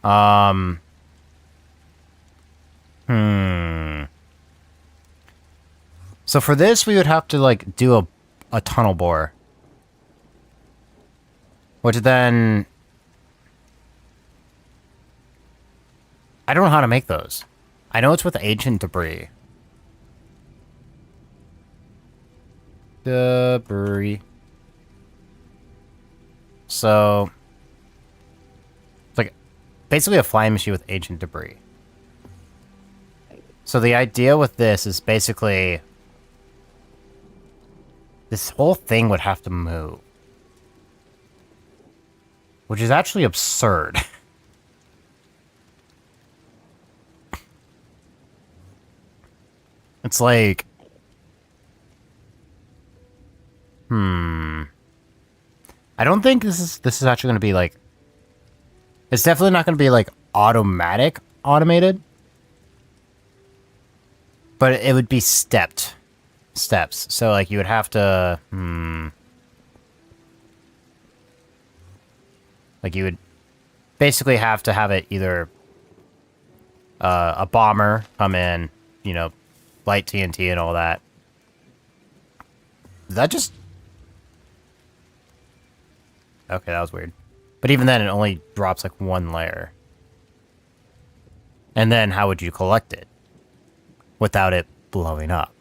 So for this we would have to like do a tunnel bore. Which then I don't know how to make those. I know it's with ancient debris. Debris. So it's like basically a flying machine with ancient debris. So the idea with this is basically this whole thing would have to move. Which is actually absurd. It's like... I don't think this is actually going to be, like... It's definitely not going to be, like, automated. But it would be steps. So, like, you would have to... Like, you would basically have to have it either... a bomber come in, you know, light TNT and all that. Is that just... Okay, that was weird. But even then, it only drops, like, one layer. And then, how would you collect it? Without it blowing up?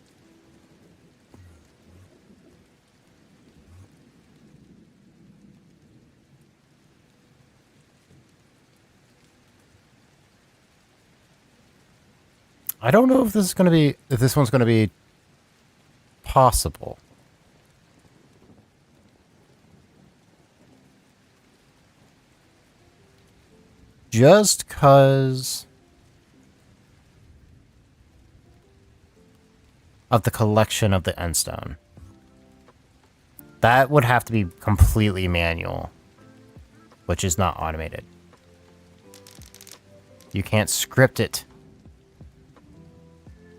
I don't know if this is going to be... If this one's going to be... possible. Just 'cause... of the collection of the endstone. That would have to be completely manual. Which is not automated. You can't script it.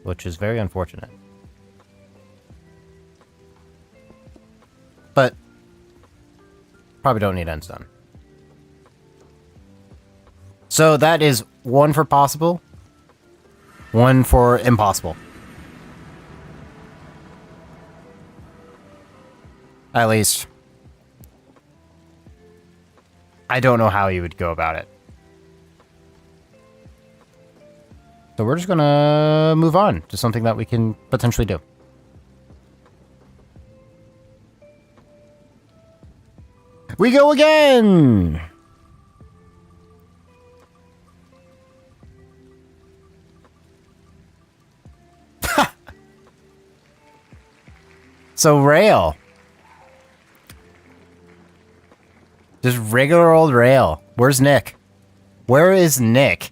Which is very unfortunate. But... probably don't need endstone. So that is one for possible. One for impossible. At least, I don't know how you would go about it. So we're just gonna move on to something that we can potentially do. We go again! So rail. Just regular old rail. Where's Nick? Where is Nick?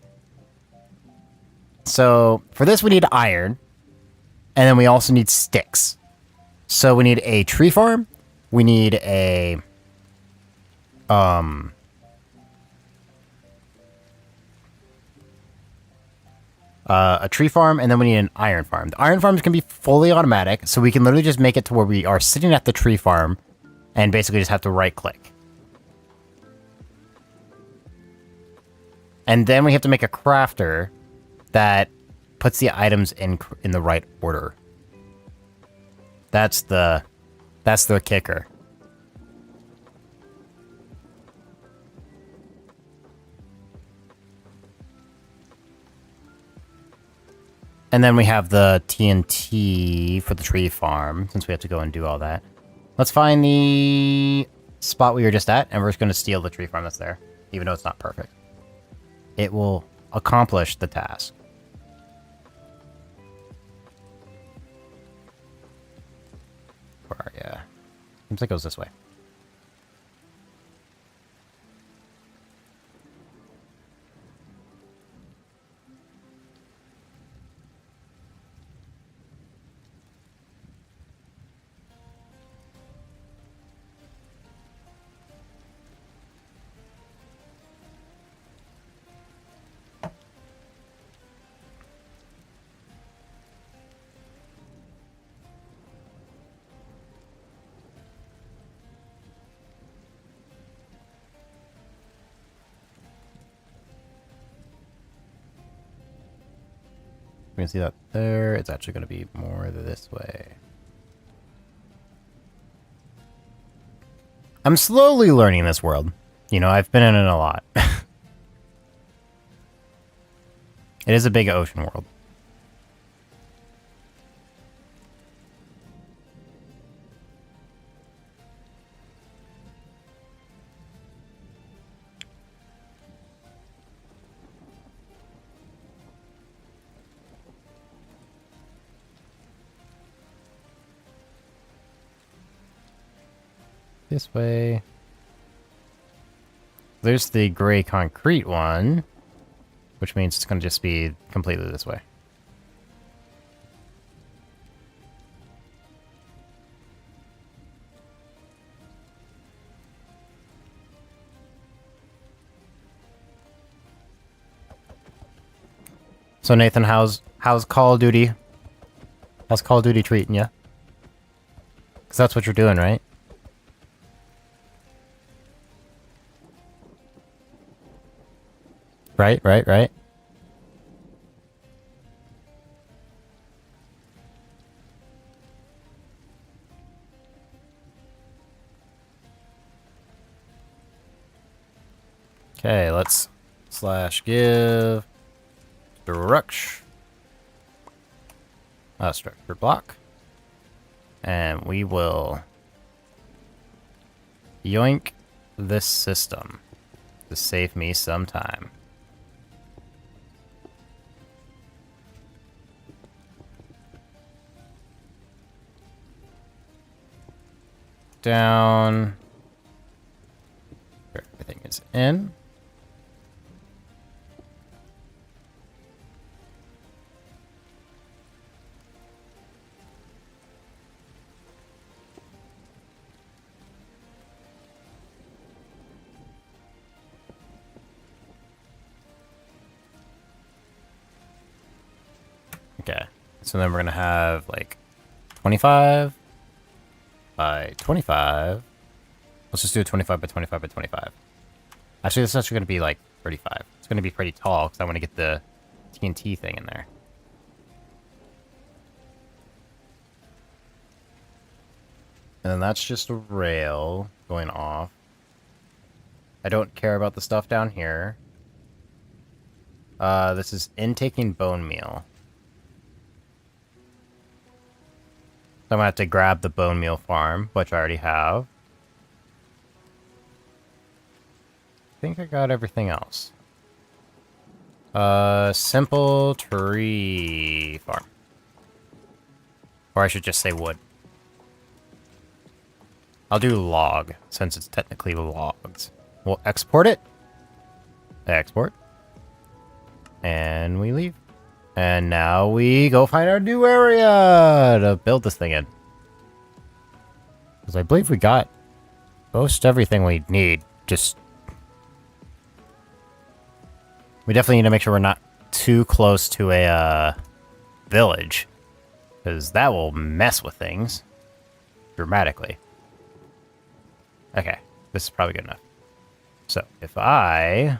So, for this we need iron. And then we also need sticks. So we need a tree farm. We need a... a tree farm, and then we need an iron farm. The iron farms can be fully automatic, so we can literally just make it to where we are sitting at the tree farm and basically just have to right-click. And then we have to make a crafter that puts the items in the right order. That's the kicker. And then we have the TNT for the tree farm, since we have to go and do all that. Let's find the spot we were just at, and we're just going to steal the tree farm that's there, even though it's not perfect. It will accomplish the task. Where are ya? Seems like it goes this way. We can see that there. It's actually going to be more this way. I'm slowly learning this world. You know, I've been in it a lot. It is a big ocean world. This way. There's the gray concrete one, which means it's going to just be completely this way. So Nathan, how's Call of Duty? How's Call of Duty treating you? Because that's what you're doing, right? Right. Okay, let's /give structure block. And we will yoink this system to save me some time. Down. Everything is in. Okay, so then we're gonna have like 25 by 25. Let's just do a 25 by 25 by 25. Actually, this is actually gonna be like 35. It's gonna be pretty tall because I want to get the TNT thing in there. And then that's just a rail going off. I don't care about the stuff down here. This is intaking bone meal. So I'm gonna have to grab the bone meal farm, which I already have. I think I got everything else. Simple tree farm. Or I should just say wood. I'll do log, since it's technically logs. We'll export it. Export. And we leave. And now we go find our new area to build this thing in. Because I believe we got most everything we need. Just... we definitely need to make sure we're not too close to a village. Because that will mess with things. Dramatically. Okay, this is probably good enough. So, if I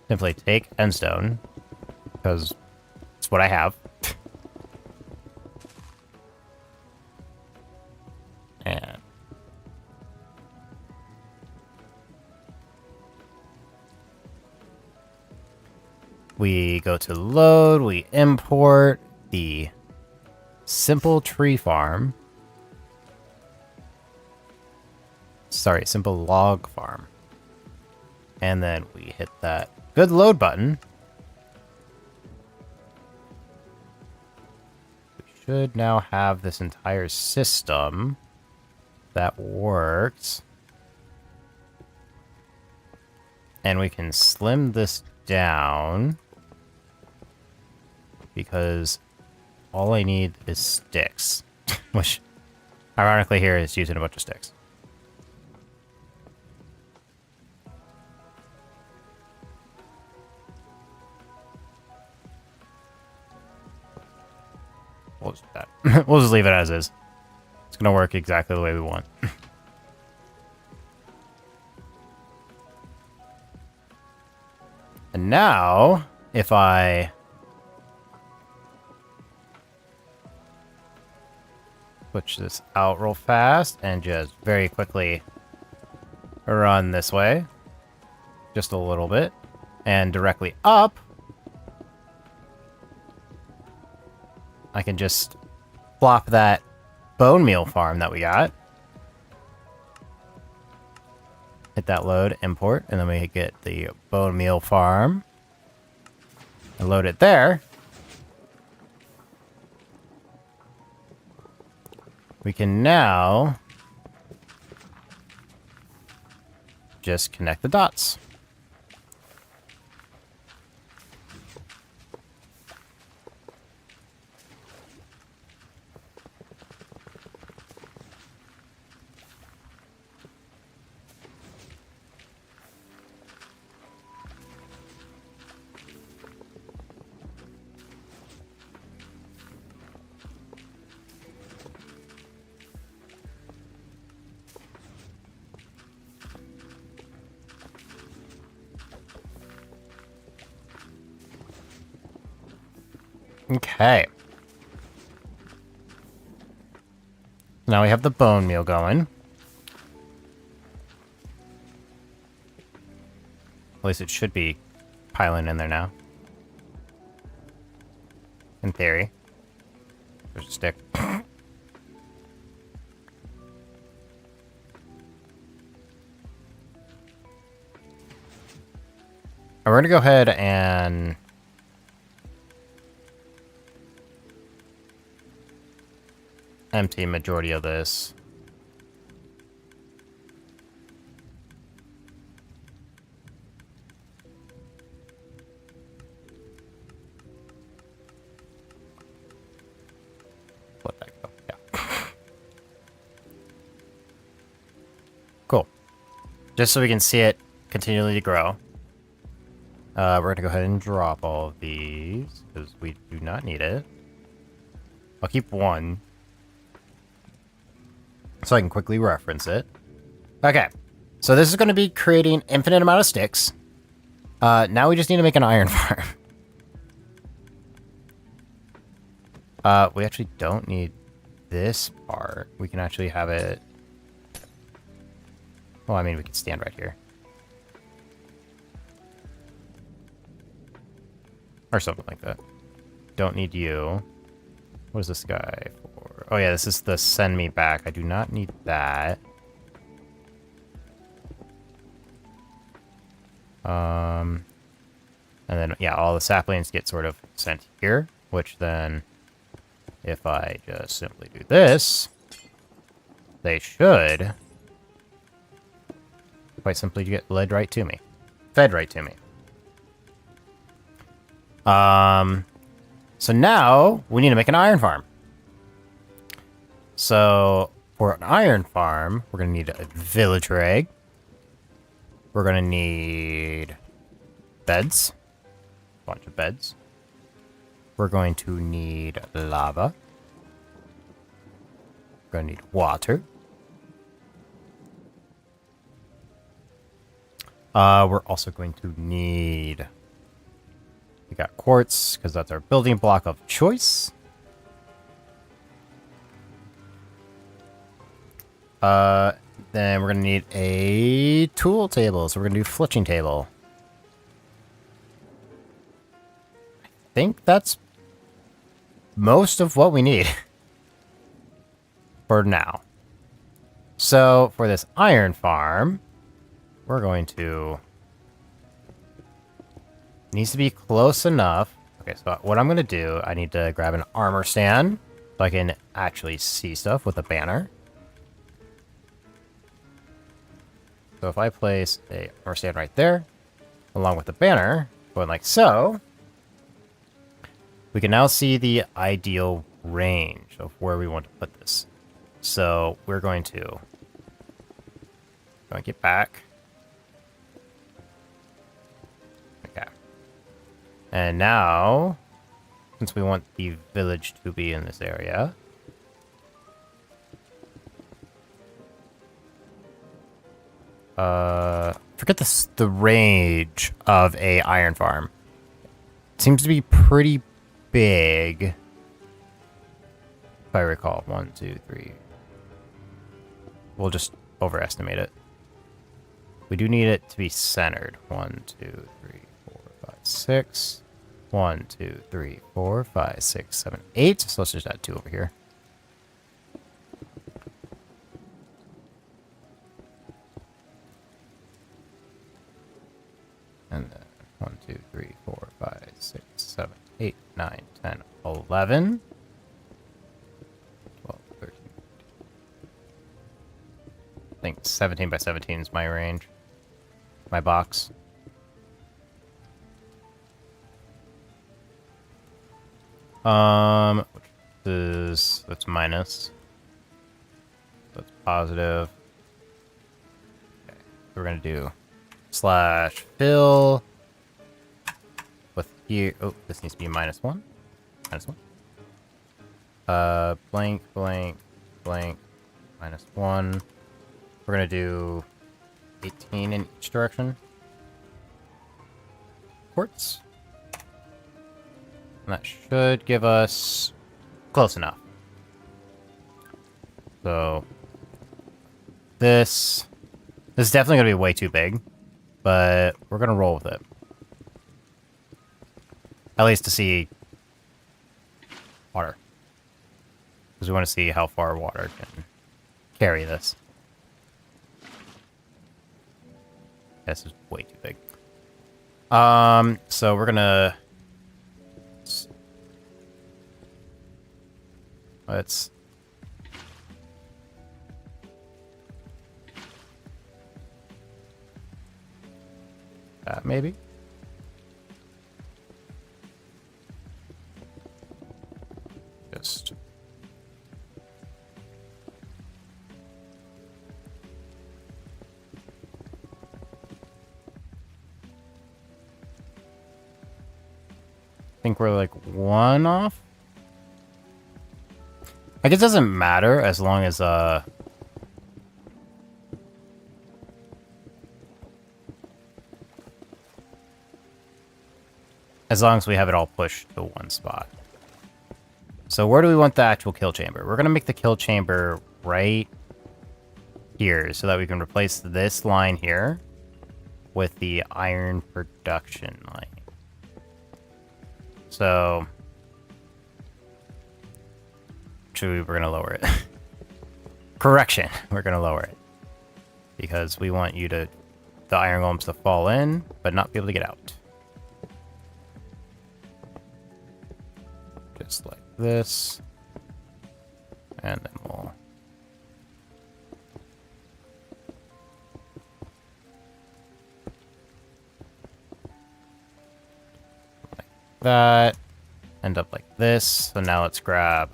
simply take endstone, because it's what I have, and we go to load, we import the simple tree farm. Sorry, simple log farm. And then we hit that good load button. We should now have this entire system that works. And we can slim this down because all I need is sticks, which ironically here is using a bunch of sticks. We'll just, we'll just leave it as is. It's going to work exactly the way we want. And now, if I switch this out real fast and just very quickly run this way, just a little bit, and directly up, I can just flop that bone meal farm that we got. Hit that load, import, and then we get the bone meal farm. And load it there. We can now just connect the dots. Okay. Now we have the bone meal going. At least it should be piling in there now. In theory. There's a stick. And we're going to go ahead and empty majority of this. Let that go. Yeah. Cool. Just so we can see it continually grow. We're going to go ahead and drop all of these, because we do not need it. I'll keep one, so I can quickly reference it. Okay, so this is going to be creating infinite amount of sticks. Now we just need to make an iron farm. We actually don't need this part. We can actually have it... Well, I mean, we can stand right here. Or something like that. Don't need you. What is this guy for? Oh yeah, this is the send me back. I do not need that. And then, yeah, all the saplings get sort of sent here, which then, if I just simply do this, they should quite simply get led right to me. Fed right to me. So now we need to make an iron farm. So for an iron farm, we're going to need a villager egg. We're going to need beds. A bunch of beds. We're going to need lava. We're going to need water. We're also going to need... We got quartz, because that's our building block of choice. Then we're going to need a tool table, so we're going to do flitching table. I think that's most of what we need for now. So for this iron farm, we're going to... Needs to be close enough. Okay, so what I'm going to do, I need to grab an armor stand so I can actually see stuff with a banner. So if I place a armor stand right there, along with the banner, going like so, we can now see the ideal range of where we want to put this. So we're going to get back. Okay. And now, since we want the village to be in this area, forget the range of a iron farm. It seems to be pretty big, if I recall. 1, 2, 3. We'll just overestimate it. We do need it to be centered. 1, 2, 3, 4, 5, 6. 1, 2, 3, 4, 5, 6, 7, 8. So let's just add 2 over here. And then 1, 2, 3, 4, 5, 6, 7, 8, 9, 10, 11. 12, 13. I think 17 by 17 is my range. My box. Which is, that's minus. That's positive. Okay, so we're gonna do slash fill with here. Oh, this needs to be -1. -1. Blank, blank, blank, -1. We're gonna do 18 in each direction. Quartz. And that should give us close enough. So this is definitely going to be way too big, but we're going to roll with it. At least to see water. Because we want to see how far water can carry this. This is way too big. So we're gonna... Let's... maybe? Just... I think we're like one off. I guess it doesn't matter as long as we have it all pushed to one spot. So where do we want the actual kill chamber? We're gonna make the kill chamber right here so that we can replace this line here with the iron production line. So, actually, we're going to lower it. Correction, we're going to lower it. Because we want the iron golems to fall in, but not be able to get out. Just like this. And then we'll... that, end up like this. So now let's grab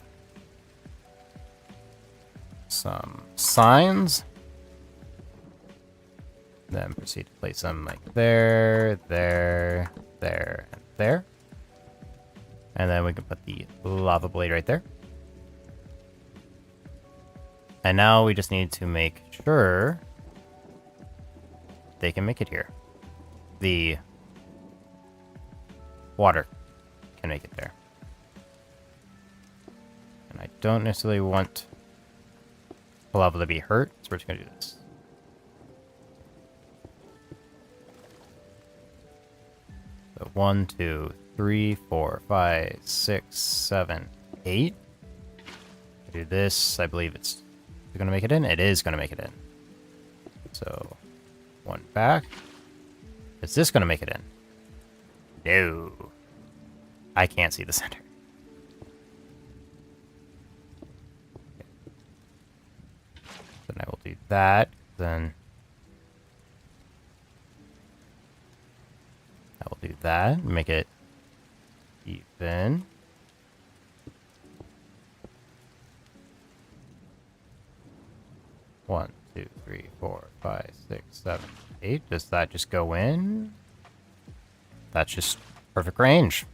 some signs, then proceed to place them like there, there, there, and there. And then we can put the lava blade right there. And now we just need to make sure they can make it here. The water can make it there. And I don't necessarily want the lava to be hurt, so we're just going to do this. So 1, 2, 3, 4, 5, 6, 7, 8. Do this. I believe it's going to make it in. It is going to make it in. So 1 back. Is this going to make it in? No. I can't see the center. Okay. Then I will do that. Then I will do that. Make it even. One, 2, 3, 4, 5, 6, 7, 8. Does that just go in? That's just perfect range.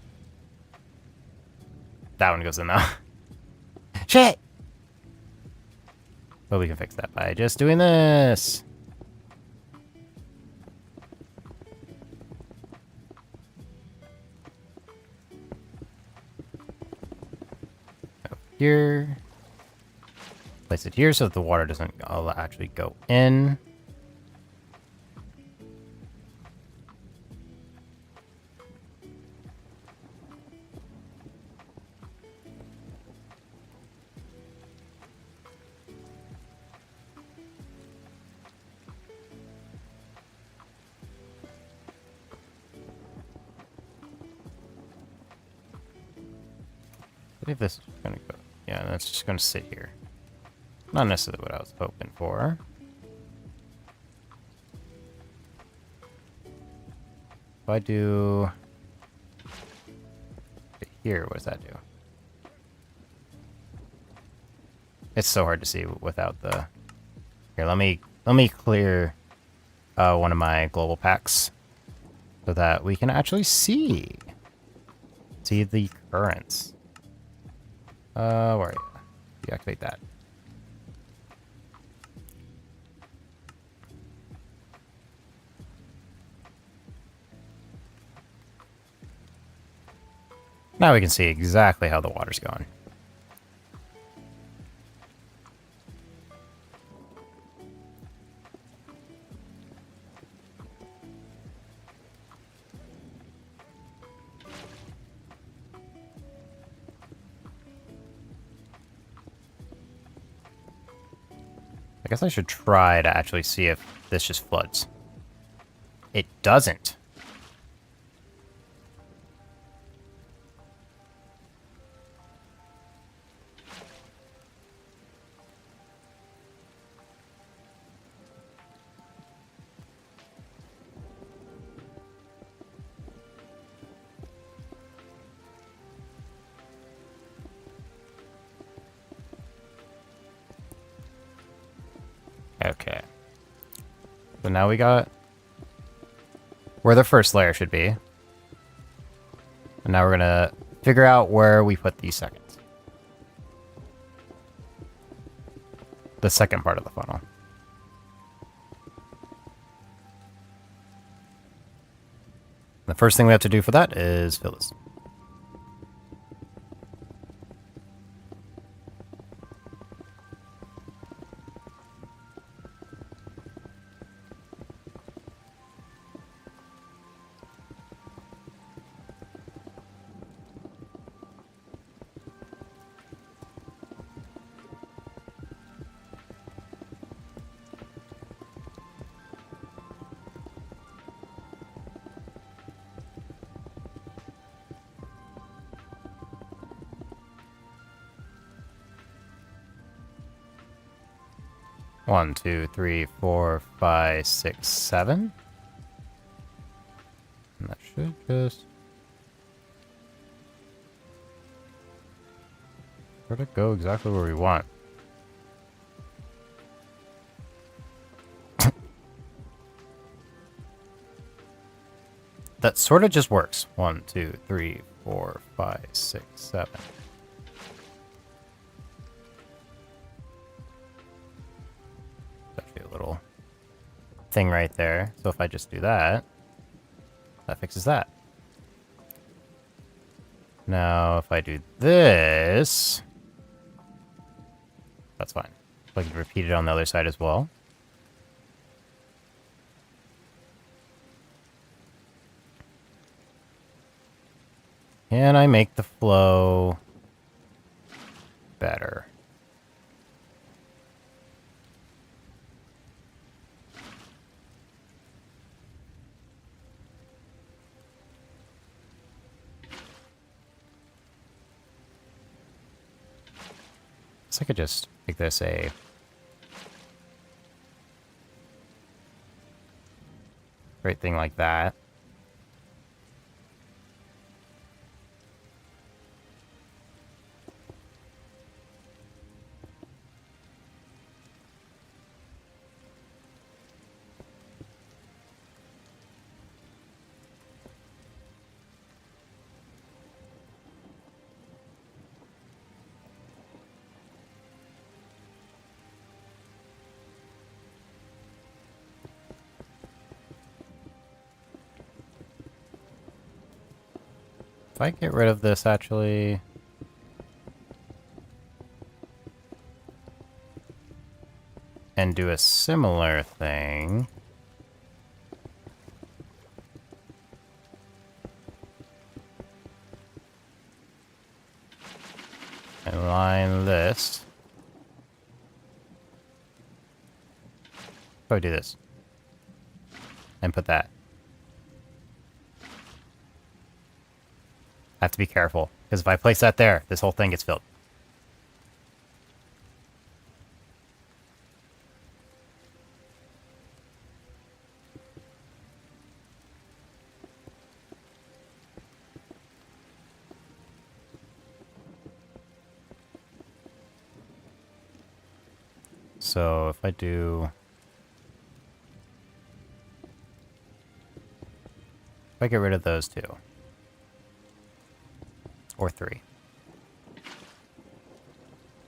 That one goes in now. Shit! But we can fix that by just doing this. Over here. Place it here so that the water doesn't actually go in. I believe this is gonna go. Yeah, that's just gonna sit here. Not necessarily what I was hoping for. If I do it here, what does that do? It's so hard to see without the. Here, let me clear one of my global packs so that we can actually see the currents. Where are you? Deactivate that. Now we can see exactly how the water's going. I guess I should try to actually see if this just floods. It doesn't. Okay. So now we got where the first layer should be. And now we're gonna figure out where we put these seconds. The second part of the funnel. The first thing we have to do for that is fill this. One, two, three, four, five, six, seven. And that should just sort of go exactly where we want. That sort of just works. 1, 2, 3, 4, 5, 6, 7. Actually, a little thing right there. So if I just do that, that fixes that. Now, if I do this, that's fine. I can repeat it on the other side as well. Can I make the flow better? So I could just make this a great thing like that. If I get rid of this, actually... and do a similar thing... and line this... if I do this... and put that... I have to be careful, because if I place that there, this whole thing gets filled. So if I do... if I get rid of those two... or 3.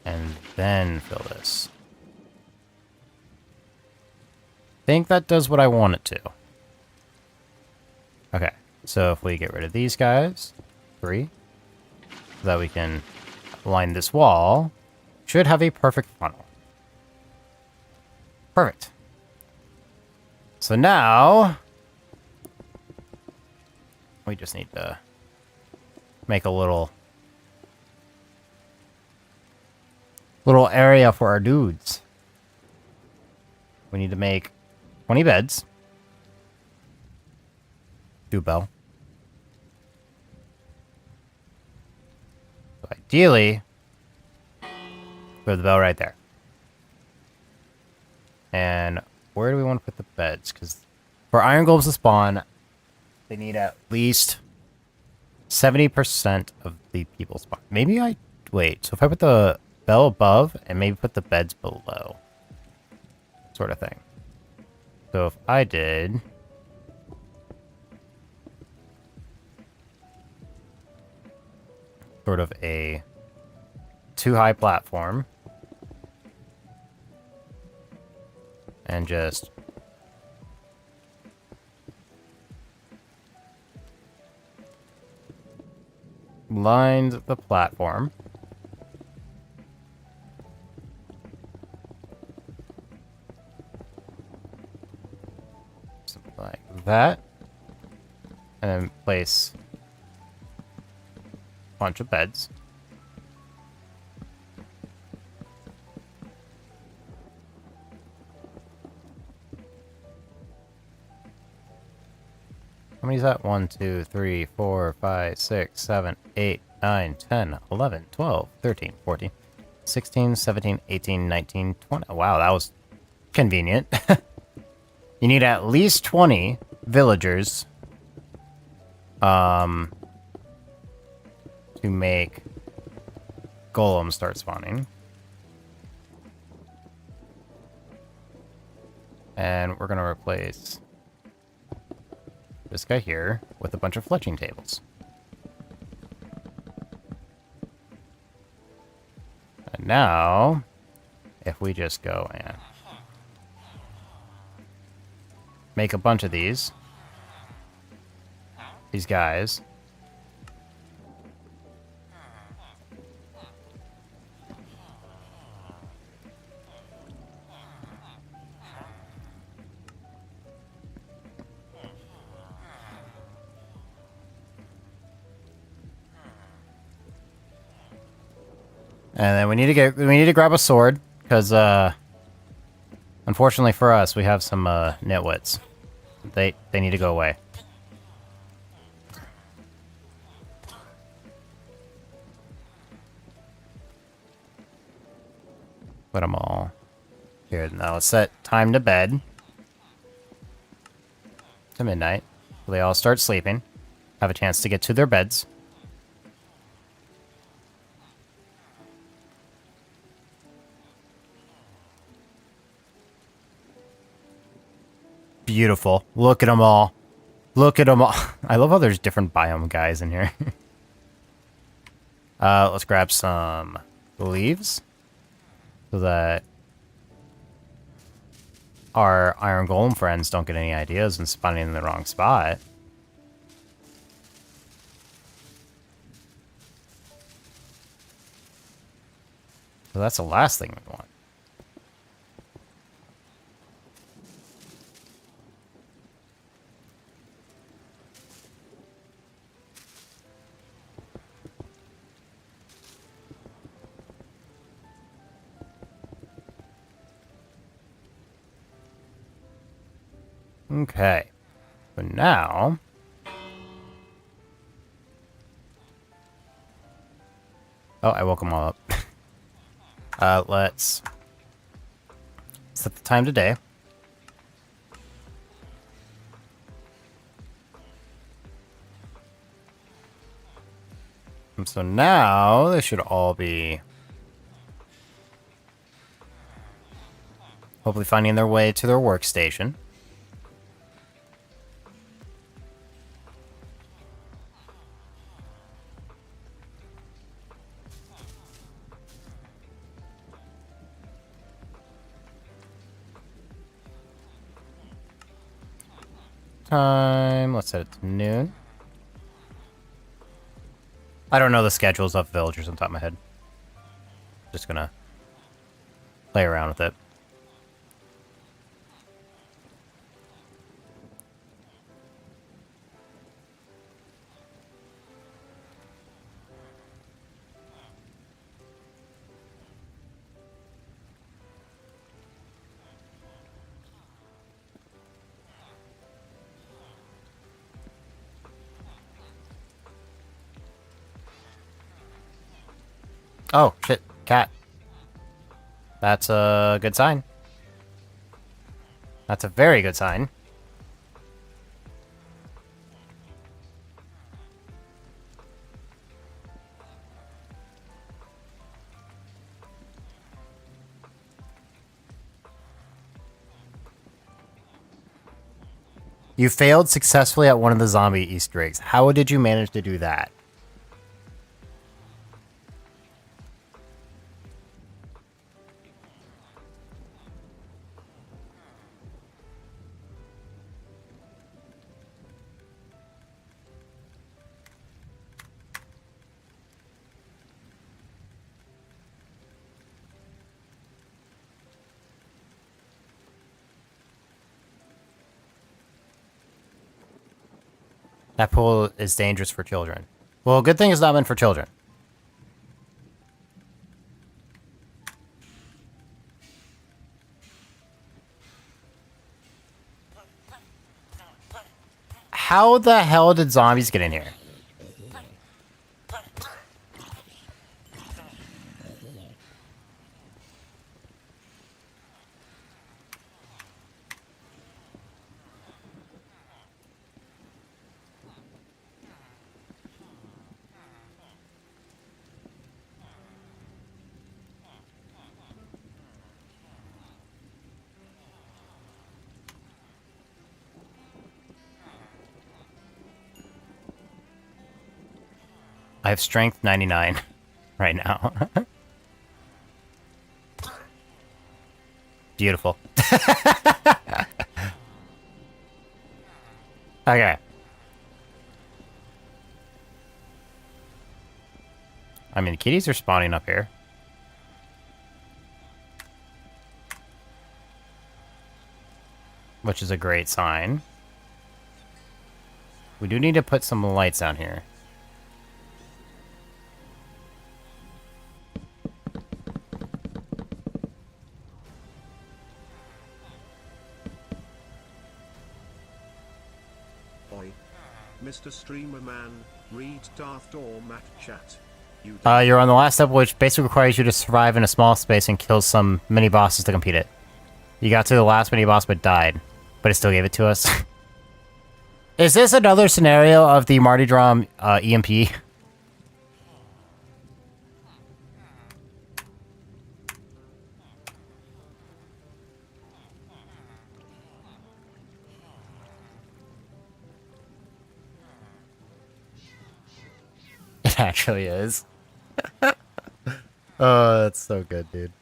And then fill this. I think that does what I want it to. Okay, so if we get rid of these guys, 3, so that we can line this wall. Should have a perfect funnel. Perfect. So now we just need to make a little area for our dudes. We need to make 20 beds. Do bell. So ideally, put the bell right there. And where do we want to put the beds? Because for iron golems to spawn, they need at least 70% of the people spawn. Maybe I... Wait, so if I put the bell above and maybe put the beds below. Sort of thing. So if I did... sort of a too high platform. And just lined the platform. Something like that. And then place a bunch of beds. How many is that? 1, 2, 3, 4, 5, 6, 7, 8, 9, 10, 11, 12, 13, 14, 16, 17, 18, 19, 20. Wow, that was convenient. You need at least 20 villagers to make golems start spawning. And we're going to replace this guy here with a bunch of fletching tables. And now, if we just go and make a bunch of these guys. And then we need to grab a sword, because unfortunately for us, we have some nitwits. They need to go away. Put them all here. Now let's set time to bed to midnight. So they all start sleeping, have a chance to get to their beds. Beautiful. Look at them all. Look at them all. I love how there's different biome guys in here. Let's grab some leaves so that our iron golem friends don't get any ideas and spawning in the wrong spot. So that's the last thing we want. Okay, so now I woke them all up. Let's set the time today. And so now they should all be hopefully finding their way to their workstation. Time, let's set it to noon. I don't know the schedules of villagers on top of my head. Just gonna play around with it. Oh, shit. Cat. That's a good sign. That's a very good sign. You failed successfully at one of the zombie Easter eggs. How did you manage to do that? That pool is dangerous for children. Well, good thing it's not meant for children. How the hell did zombies get in here? I have strength 99 right now. Beautiful. Okay. I mean, kitties are spawning up here. Which is a great sign. We do need to put some lights down here. Mr. Streamer Man, read Daft or Matt chat. You're on the last step, which basically requires you to survive in a small space and kill some mini bosses to complete it. You got to the last mini boss but died, but it still gave it to us. Is this another scenario of the Mardi Gras EMP? It actually is. Oh, that's so good, dude.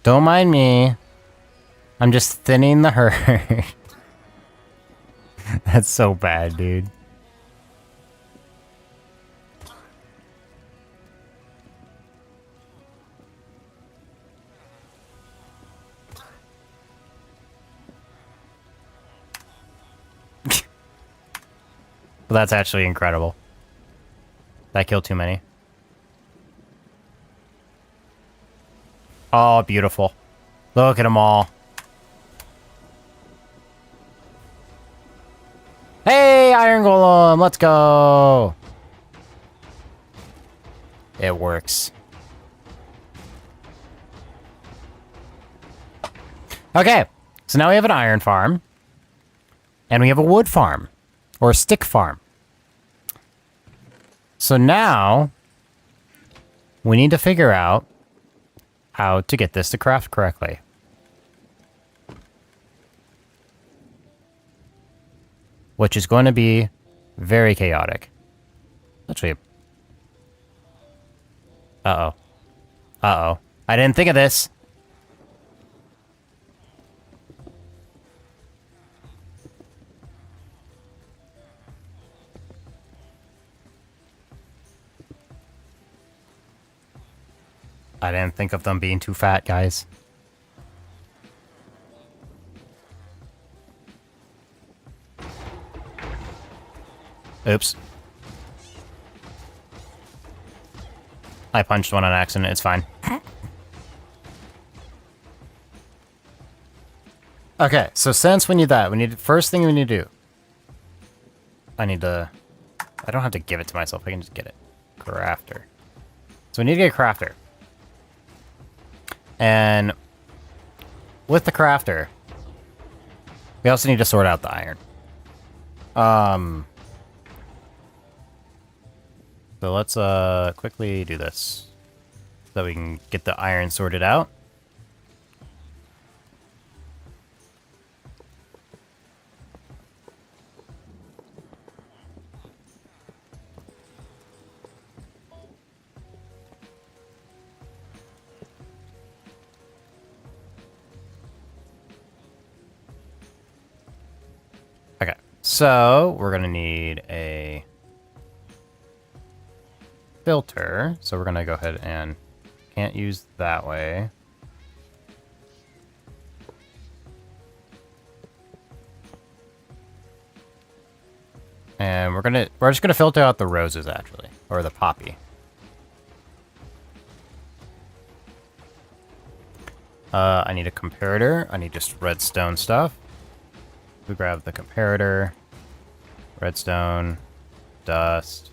Don't mind me. I'm just thinning the herd. That's so bad, dude. Well, that's actually incredible. That killed too many. Oh, beautiful. Look at them all. Hey, Iron Golem, let's go. It works. Okay, so now we have an iron farm. And we have a wood farm. Or a stick farm. So now, we need to figure out how to get this to craft correctly. which is going to be very chaotic. Actually, uh-oh. Uh-oh. I didn't think of this. I didn't think of them being too fat, guys. Oops. I punched one on accident, it's fine. Okay, so since we need that, first thing we need to do. I don't have to give it to myself, I can just get it. Crafter. So we need to get a crafter. And with the crafter, we also need to sort out the iron. So let's quickly do this so that we can get the iron sorted out. Okay, so we're gonna need a filter, so we're gonna go ahead and can't use that way. And we're just gonna filter out the roses actually, or the poppy. I need a comparator. I need just redstone stuff. We grab the comparator, redstone, dust,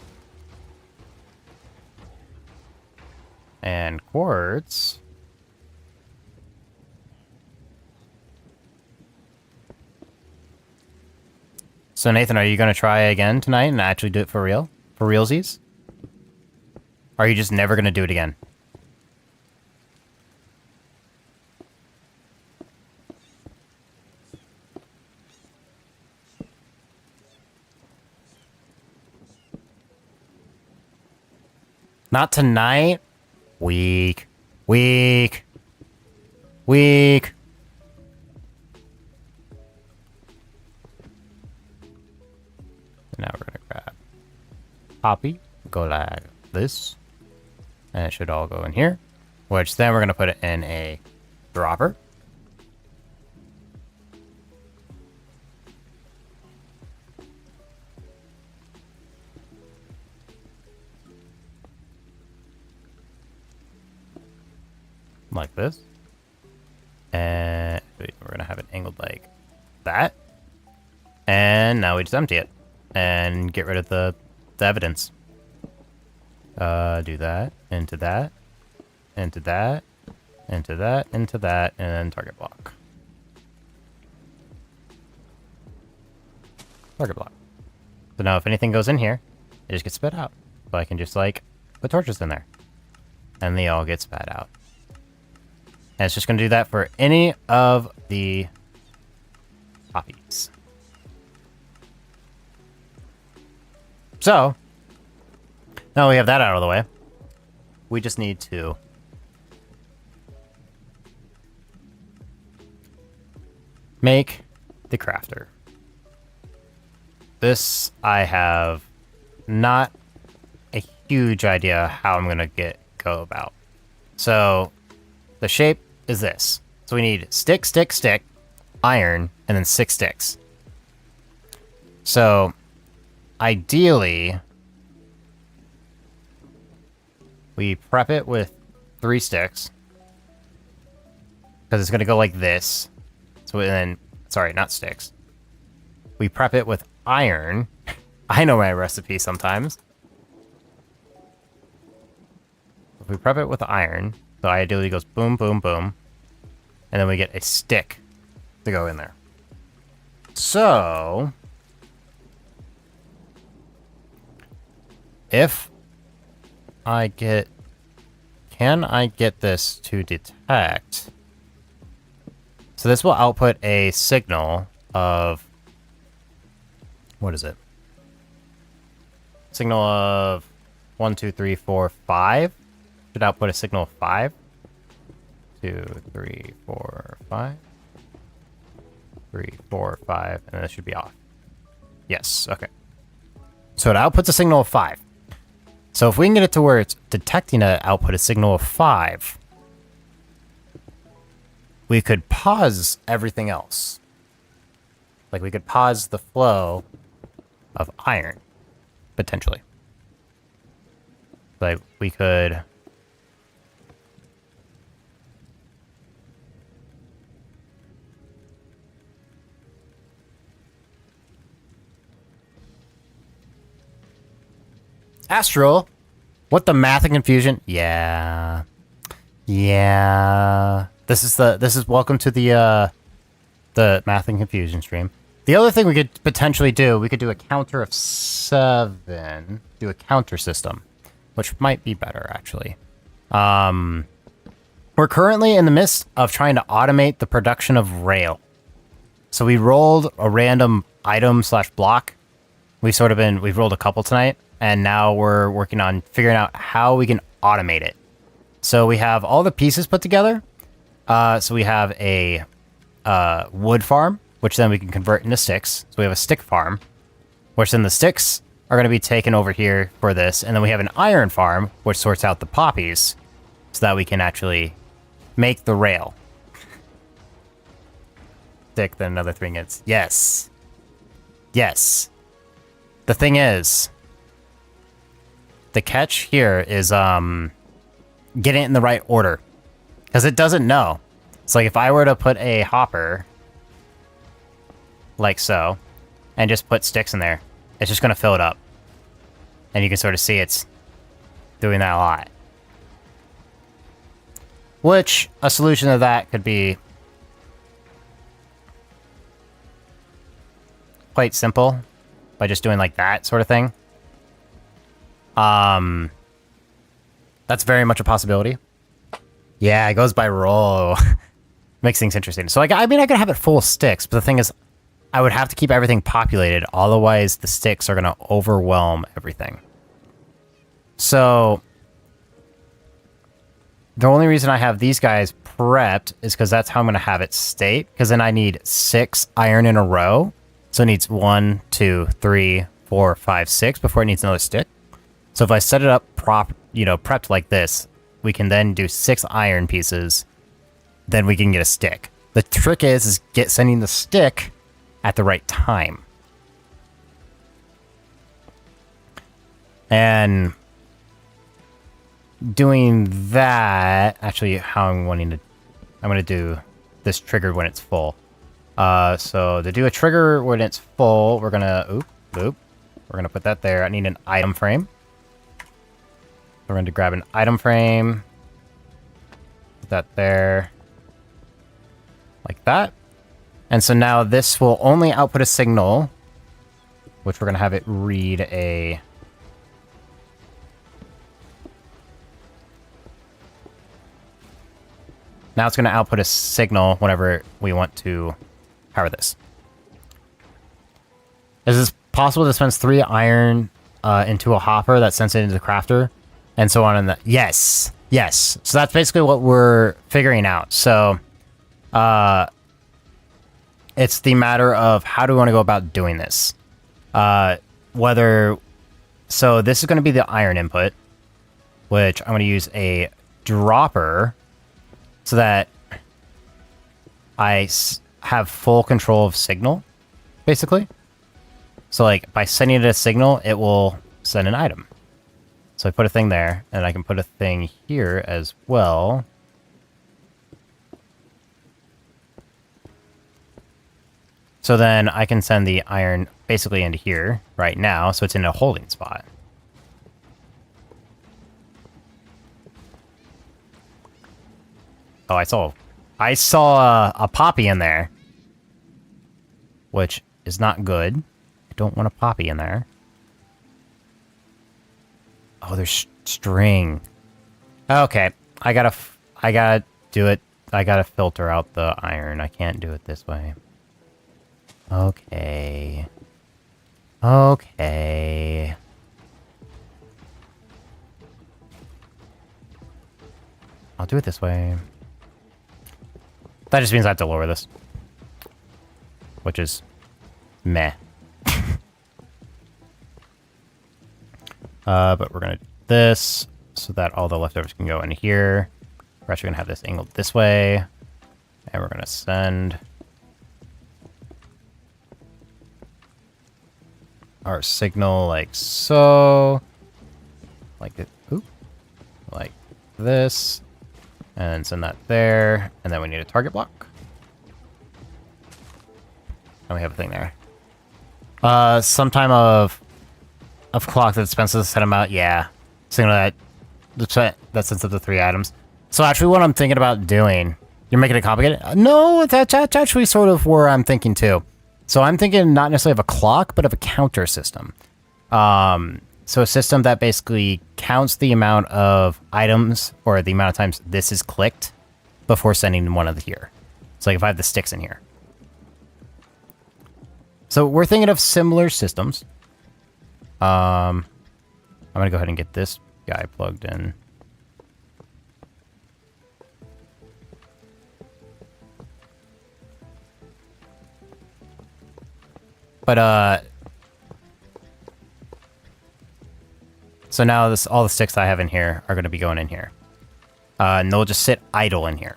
and quartz. So Nathan, are you going to try again tonight and actually do it for real? For realsies? Or are you just never going to do it again? Not tonight? Weak. Weak. Weak. Now we're gonna grab poppy, go like this, and it should all go in here, which then we're gonna put it in a dropper. Like this. And we're gonna have it angled like that. And now we just empty it and get rid of the evidence. Do that, into that, into that, into that, into that, and then target block. Target block. So now if anything goes in here, it just gets spit out. So I can just like put torches in there. And they all get spat out. And it's just going to do that for any of the poppies. So, now we have that out of the way. We just need to make the crafter. This, I have not a huge idea how I'm going to go about. So, the shape is this. So we need stick, stick, stick, iron, and then 6 sticks. So, ideally, we prep it with 3 sticks. Because it's going to go like this. So then, sorry, not sticks. We prep it with iron. I know my recipe sometimes. If we prep it with iron, so ideally it goes boom, boom, boom. And then we get a stick to go in there. So, if I get... Can I get this to detect? So this will output a signal of What is it? Signal of 1, 2, 3, 4, 5. Should output a signal of 5. 2, 3, 4, 5. 3, 4, 5, and then it should be off. Yes, okay. So it outputs a signal of 5. So if we can get it to where it's detecting to output a signal of 5, we could pause everything else. Like we could pause the flow of iron, potentially. Like we could... Astral? What the math and confusion? Yeah. Yeah. This is welcome to the math and confusion stream. The other thing we could potentially do, we could do a counter of 7. Do a counter system, which might be better actually. We're currently in the midst of trying to automate the production of rail. So we rolled a random item / block. We've rolled a couple tonight. And now we're working on figuring out how we can automate it. So we have all the pieces put together. So we have a wood farm, which then we can convert into sticks. So we have a stick farm, which then the sticks are going to be taken over here for this. And then we have an iron farm, which sorts out the poppies so that we can actually make the rail. Stick, then another 3 ingots. Yes. Yes. The thing is... the catch here is getting it in the right order. Because it doesn't know. It's like if I were to put a hopper like so, and just put sticks in there, it's just going to fill it up. And you can sort of see it's doing that a lot. Which, a solution to that could be quite simple, by just doing like that sort of thing. That's very much a possibility. Yeah, it goes by roll. Makes things interesting. So, like, I mean, I could have it full of sticks, but the thing is, I would have to keep everything populated. Otherwise, the sticks are going to overwhelm everything. So, the only reason I have these guys prepped is because that's how I'm going to have it state. Because then I need 6 iron in a row. So it needs 1, 2, 3, 4, 5, 6 before it needs another stick. So if I set it up prepped like this, we can then do 6 iron pieces. Then we can get a stick. The trick is sending the stick at the right time. And doing that, actually, how I'm going to do this triggered when it's full. So to do a trigger when it's full, we're gonna we're gonna put that there. I need an item frame. We're going to grab an item frame. Put that there. Like that. And so now this will only output a signal, which we're going to have it read a... Now it's going to output a signal whenever we want to power this. Is this possible to dispense 3 iron into a hopper that sends it into the crafter? And so on and that. Yes. Yes. So that's basically what we're figuring out. So, it's the matter of how do we want to go about doing this? So this is going to be the iron input, which I'm going to use a dropper so that I have full control of signal, basically. So like by sending it a signal, it will send an item. So I put a thing there, and I can put a thing here as well. So then I can send the iron basically into here right now, so it's in a holding spot. Oh, I saw a poppy in there, which is not good. I don't want a poppy in there. Oh, there's string. Okay, I gotta do it. I gotta filter out the iron. I can't do it this way. Okay. Okay. I'll do it this way. That just means I have to lower this. Which is meh. But we're gonna do this so that all the leftovers can go in here. We're actually gonna have this angled this way. And we're gonna send our signal like so. Like it. Oop. Like this. And send that there. And then we need a target block. And we have a thing there. Some time of clock that dispenses a set amount. Yeah. Signal that sends up to 3 items. So actually what I'm thinking about doing, you're making it complicated? No, that's actually sort of where I'm thinking too. So I'm thinking not necessarily of a clock, but of a counter system. So a system that basically counts the amount of items or the amount of times this is clicked before sending one of the here. So like if I have the sticks in here. So we're thinking of similar systems. I'm going to go ahead and get this guy plugged in. But, so now all the sticks I have in here are going to be going in here. And they'll just sit idle in here.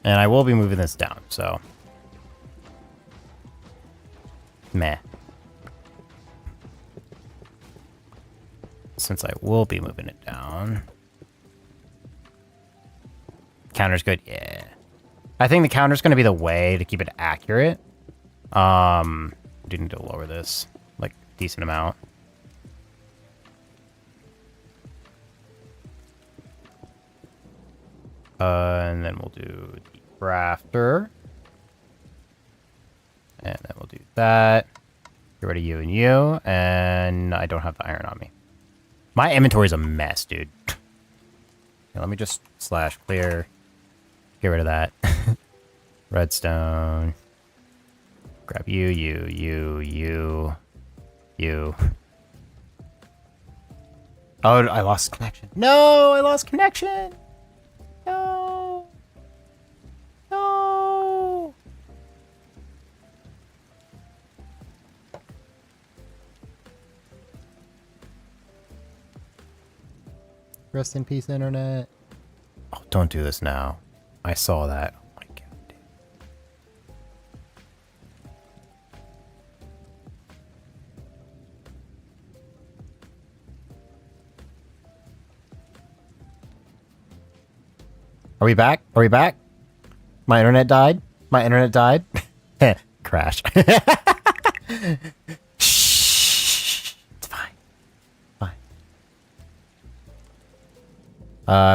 And I will be moving this down, so. Meh. Since I will be moving it down. Counter's good, yeah. I think the counter's going to be the way to keep it accurate. Do need to lower this, like, decent amount. And then we'll do the rafter. And then we'll do that. Get rid of you and you. And I don't have the iron on me. My inventory is a mess, dude. Here, let me just / clear. Get rid of that. Redstone. Grab you. Oh, I lost connection. No, I lost connection. No. No. Rest in peace, internet. Oh, don't do this now. I saw that. Oh my god, dude. Are we back? Are we back? My internet died? My internet died? Crash. Shh. It's fine. Fine.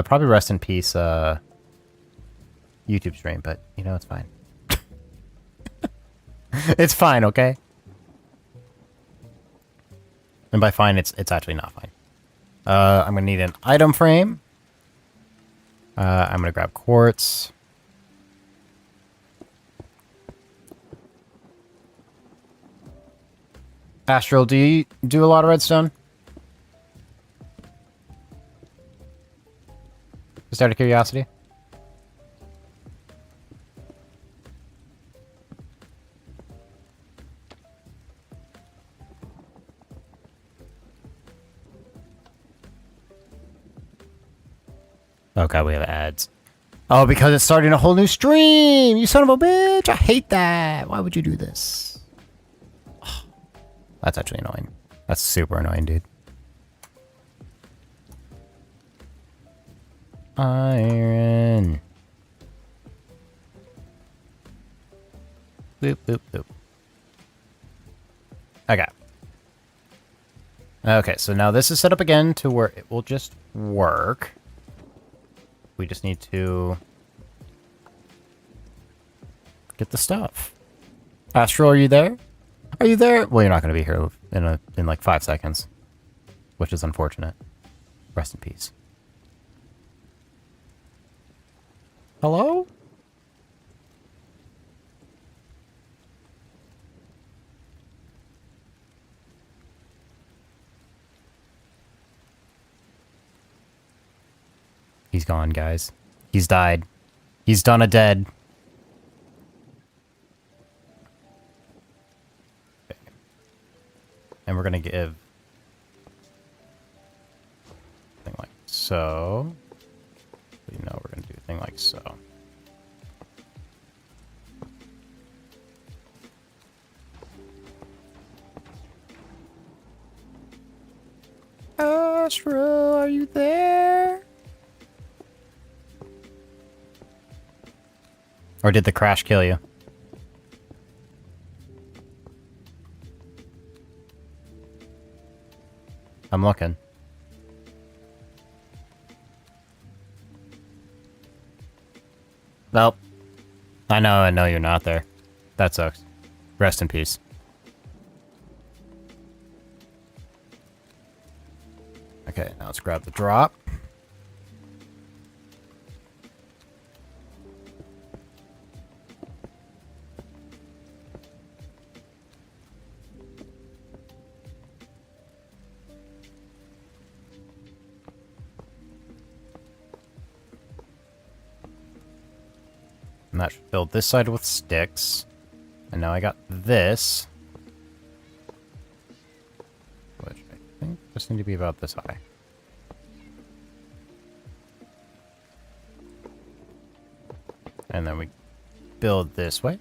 Probably rest in peace, YouTube stream, but, you know, it's fine. It's fine, okay? And by fine, it's actually not fine. I'm gonna need an item frame. I'm gonna grab quartz. Astral, do you do a lot of redstone? Just out of curiosity. Oh god, we have ads. Oh, because it's starting a whole new stream! You son of a bitch! I hate that! Why would you do this? Oh, that's actually annoying. That's super annoying, dude. Iron. Boop, boop, boop. Okay. Okay, so now this is set up again to where it will just work. We just need to get the stuff. Astral, are you there? Are you there? Well, you're not going to be here in like 5 seconds, which is unfortunate. Rest in peace. Hello? He's gone, guys. He's died. He's done a dead. Okay. And we're gonna give thing like so. You know, we're gonna do a thing like so. Astro, are you there? Or did the crash kill you? I'm looking. Nope. I know you're not there. That sucks. Rest in peace. Okay, now let's grab the drop. And that should fill this side with sticks. And now I got this. Which I think just need to be about this high. And then we build this way.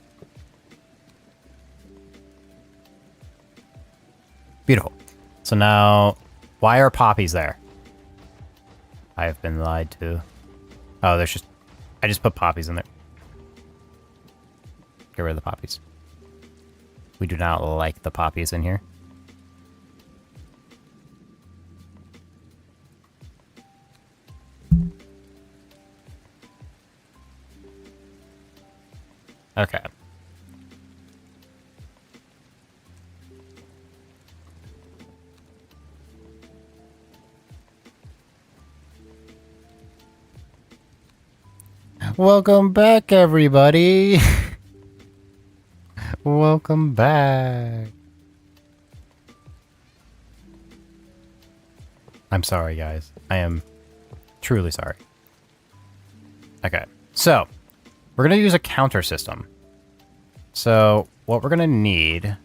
Beautiful. So now, why are poppies there? I have been lied to. Oh, there's just... I just put poppies in there. Get rid of the poppies. We do not like the poppies in here. Okay. Welcome back, everybody. Welcome back. I'm sorry, guys. I am truly sorry. Okay, so we're going to use a counter system. So what we're going to need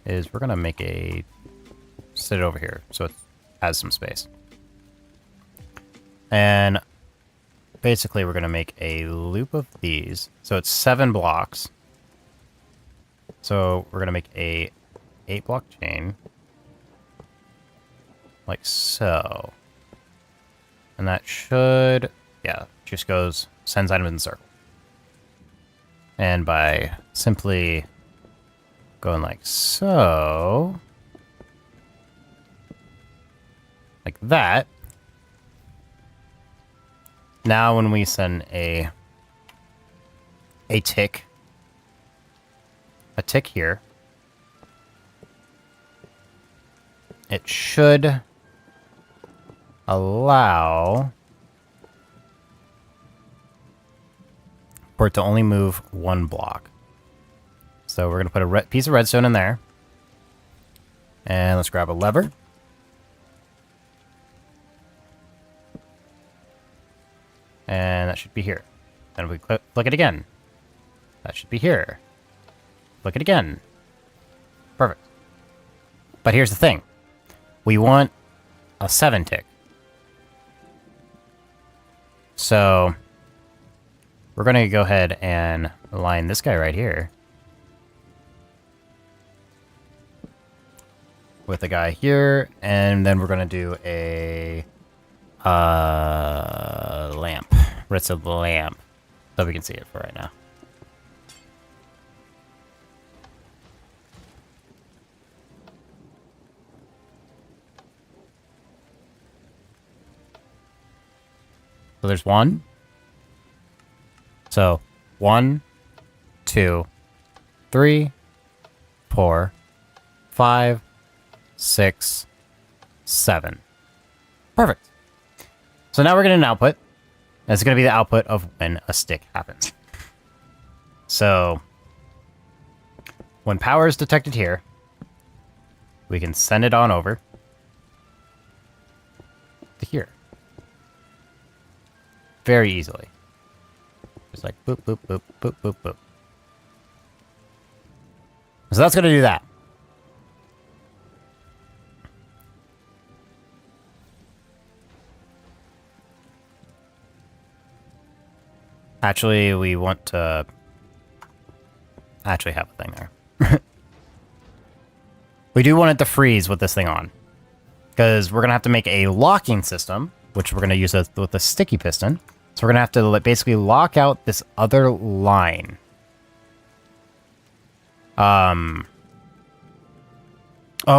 is we're going to make a... sit it over here so it has some space. And basically we're going to make a loop of these. So it's 7 blocks. So we're going to make a 8-block chain. Like so. And that should... yeah, just goes... sends items in the circle. And by simply going like so... like that. Now when we send a tick here, it should allow for it to only move 1 block. So we're going to put a piece of redstone in there. And let's grab a lever. And that should be here. Then we click it again. That should be here. Click it again. Perfect. But here's the thing. We want a 7 tick. So we're going to go ahead and align this guy right here with a guy here, and then we're going to do a lamp. Redstone lamp. So we can see it for right now. So there's 1. So 1, 2, 3, 4, 5, 6, 7. Perfect. So now we're getting an output. That's going to be the output of when a stick happens. So when power is detected here, we can send it on over to here. very easily. Just like boop, boop, boop, boop, boop, boop. So that's going to do that. Actually, we want to actually have a thing there. We do want it to freeze with this thing on. Because we're going to have to make a locking system, which we're going to use with a sticky piston. So we're going to have to basically lock out this other line. Oh,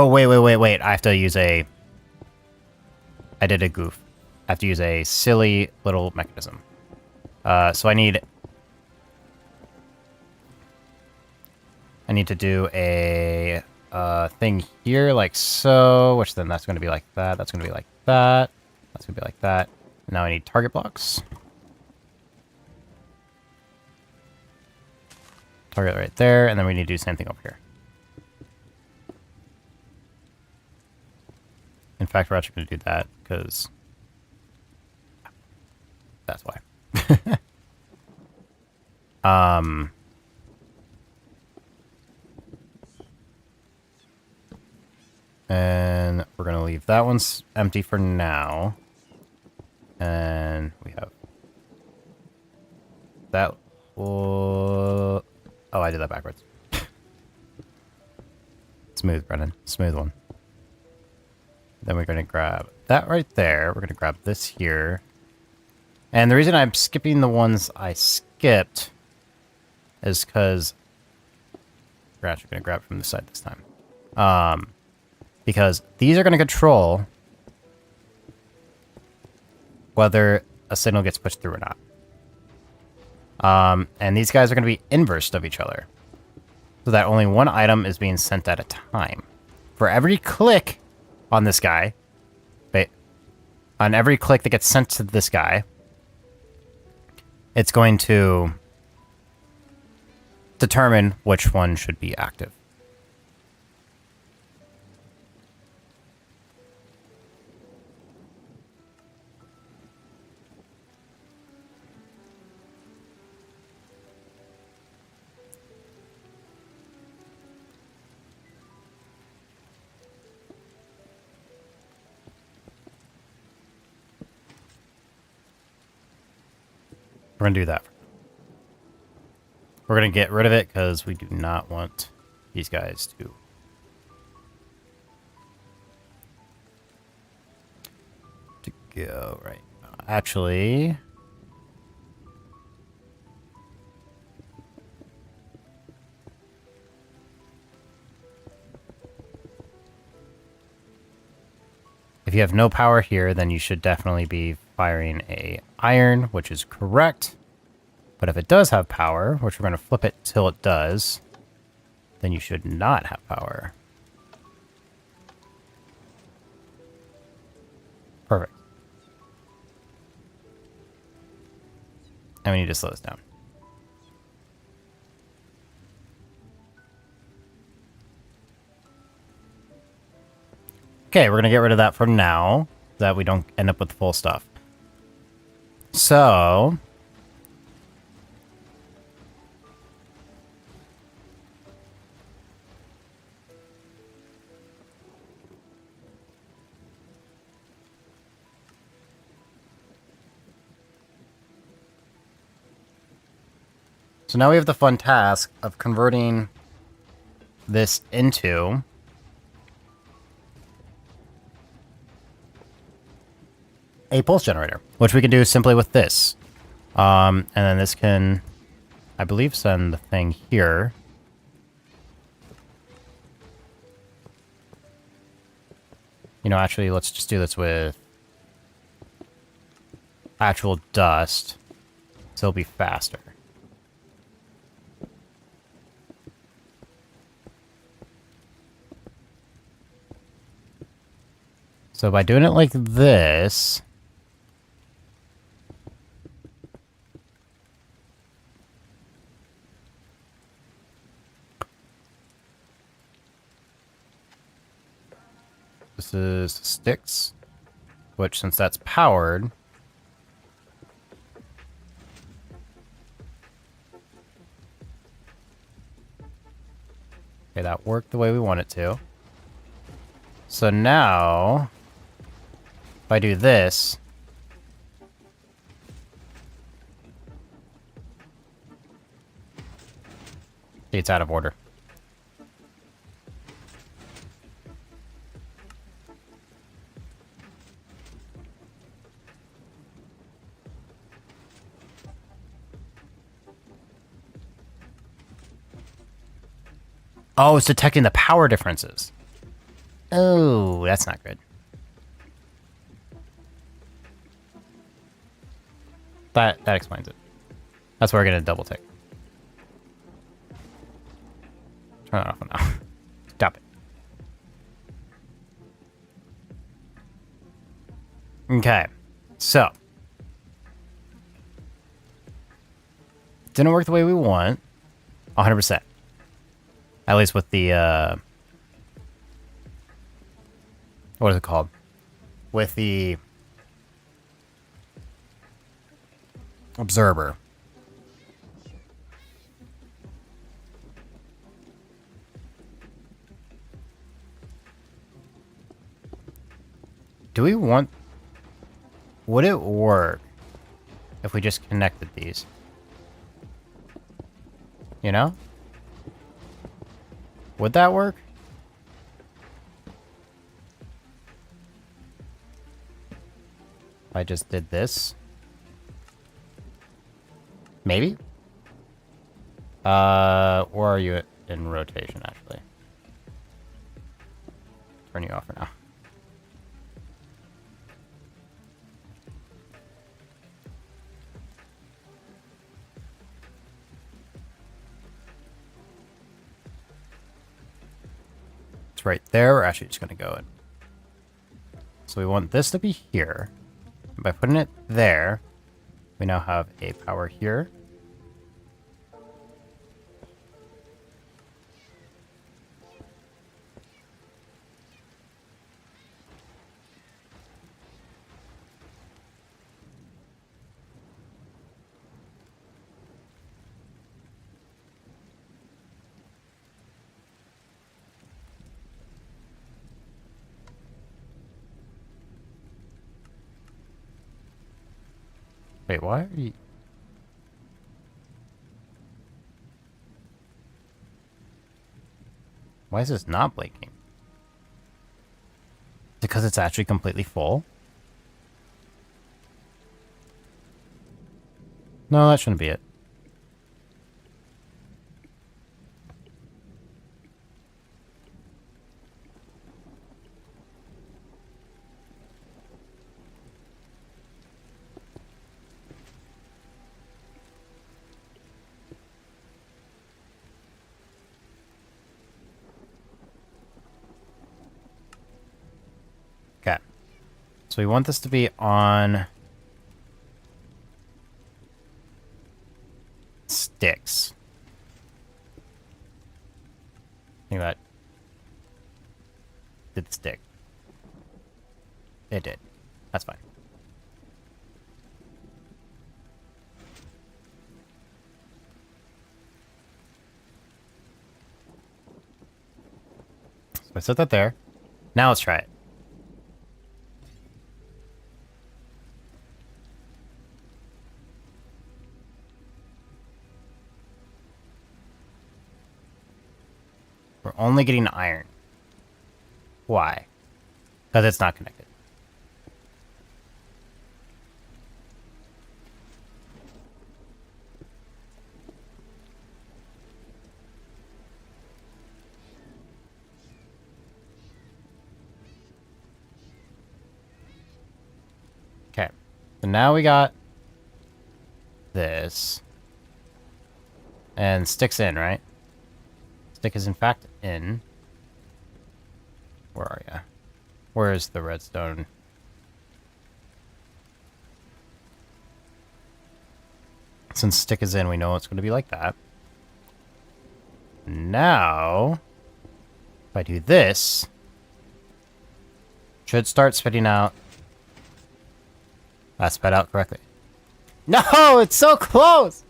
wait. I have to use a... I did a goof. I have to use a silly little mechanism. So I need to do a thing here like so, which then that's going to be like that. That's going to be like that. That's going to be like that. Now I need target blocks. Target right there, and then we need to do the same thing over here. In fact, we're actually going to do that because that's why. And we're going to leave that one empty for now. And we have that. Oh, I did that backwards. Smooth, Brennan. Smooth one. Then we're going to grab that right there. We're going to grab this here. And the reason I'm skipping the ones I skipped is because we're actually going to grab from this side this time. Because these are going to control whether a signal gets pushed through or not. And these guys are going to be inversed of each other. So that only one item is being sent at a time. For every click on this guy, on every click that gets sent to this guy, it's going to determine which one should be active. We're going to do that. We're going to get rid of it because we do not want these guys to go right. Actually, if you have no power here, then you should definitely be firing a iron, which is correct. But if it does have power, which we're going to flip it till it does, then you should not have power. Perfect. And we need to slow this down. Okay, we're going to get rid of that for now, so that we don't end up with the full stuff. So now we have the fun task of converting this into a pulse generator, which we can do simply with this. And then this can, I believe, send the thing here. You know, actually, let's just do this with actual dust, so it'll be faster. So by doing it like this, this is sticks, which since that's powered, Okay, that worked the way we want it to. So now, if I do this, it's out of order. Oh, it's detecting the power differences. Oh, that's not good. That explains it. That's why we're gonna double tick. Turn that off now. Stop it. Okay, so didn't work the way we want. 100%. At least with the what is it called? With the observer. Do we want... Would it work if we just connected these? You know? Would that work? If I just did this? Maybe? Or are you in rotation, actually? Turn you off for now. It's right there. We're actually just going to go in. So we want this to be here. And by putting it there, we now have a power here. Wait, why are you... Why is this not blinking? Is it because it's actually completely full? No, that shouldn't be it. Okay. So we want this to be on sticks. I think that did stick. It did. That's fine. So I set that there. Now let's try it. We're only getting iron. Why? Because it's not connected. Okay. So now we got this. And sticks in, right? Stick is in fact in. Where are ya? Where is the redstone? Since stick is in, we know it's going to be like that. Now, if I do this, should start spitting out. That spat out correctly. No, it's so close!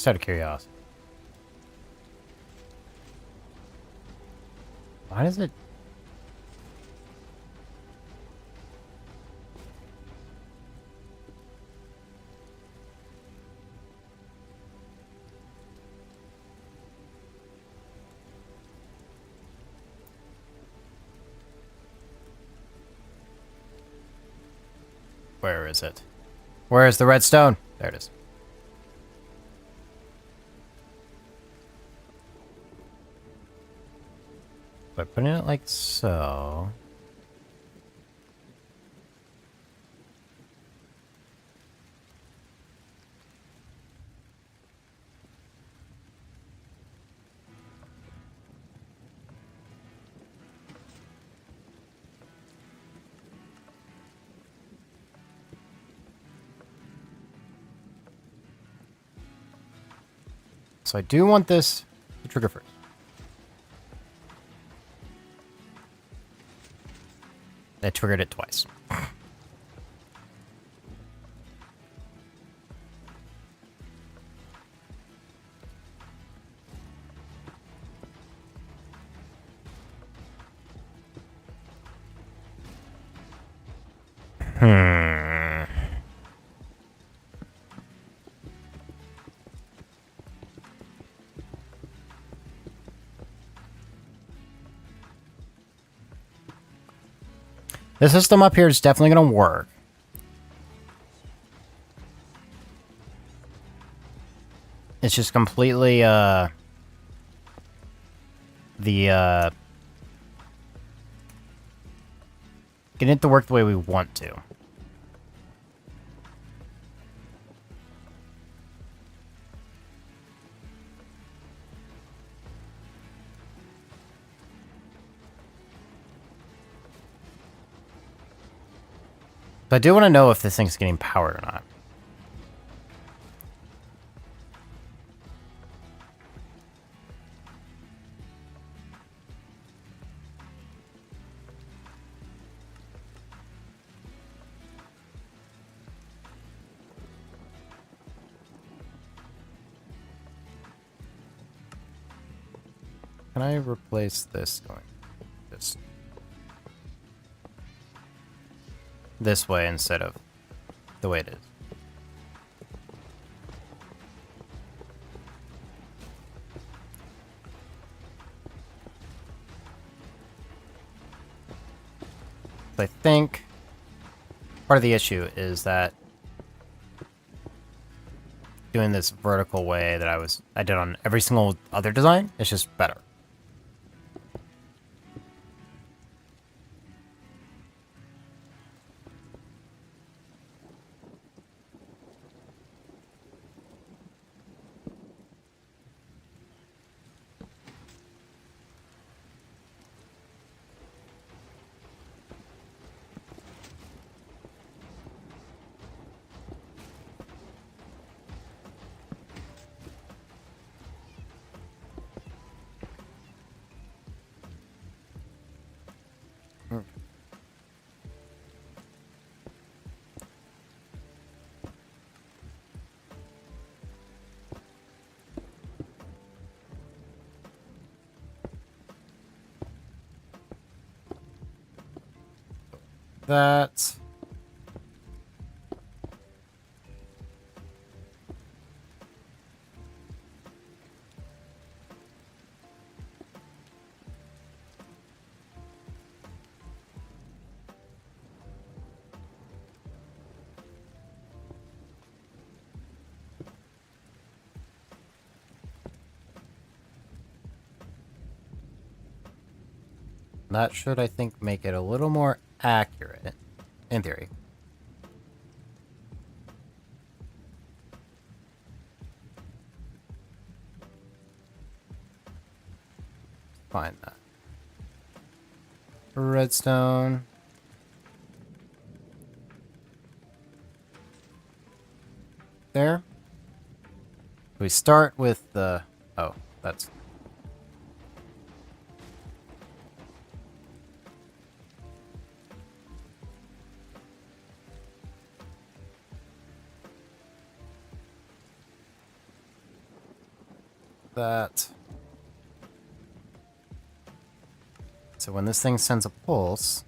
Just out of curiosity. Why does it... Where is it? Where is the redstone? There it is. By putting it like so... So I do want this to trigger first. I triggered it twice. The system up here is definitely going to work. It's just completely, getting it to work the way we want to. But I do want to know if this thing's getting powered or not. Can I replace this going this way instead of the way it is? I think part of the issue is that doing this vertical way that I did on every single other design, it's just better. That. That should, I think, make it a little more accurate, in theory. Find that. Redstone. There. We start with the... Oh, that's... that. So when this thing sends a pulse,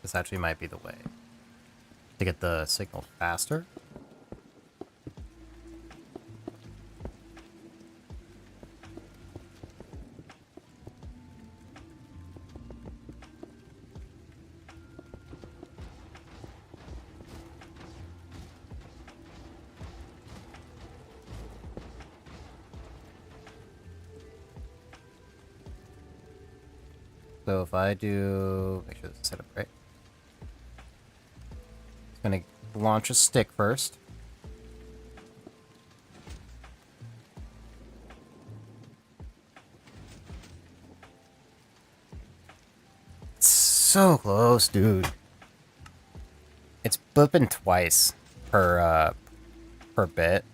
this actually might be the way to get the signal faster. So if I do, make sure this is set up right. It's gonna launch a stick first. It's so close, dude. It's blipping twice per bit.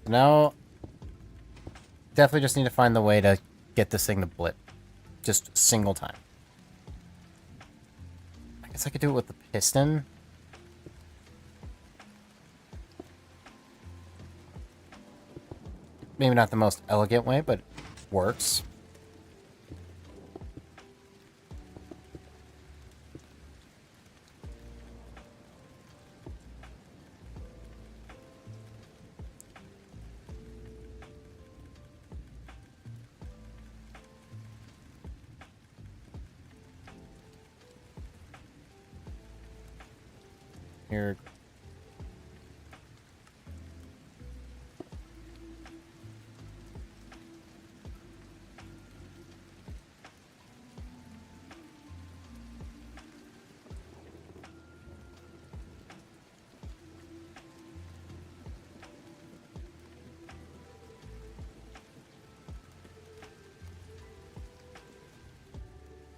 Now, definitely just need to find the way to get this thing to blip. Just a single time. I guess I could do it with the piston. Maybe not the most elegant way, but works. Here.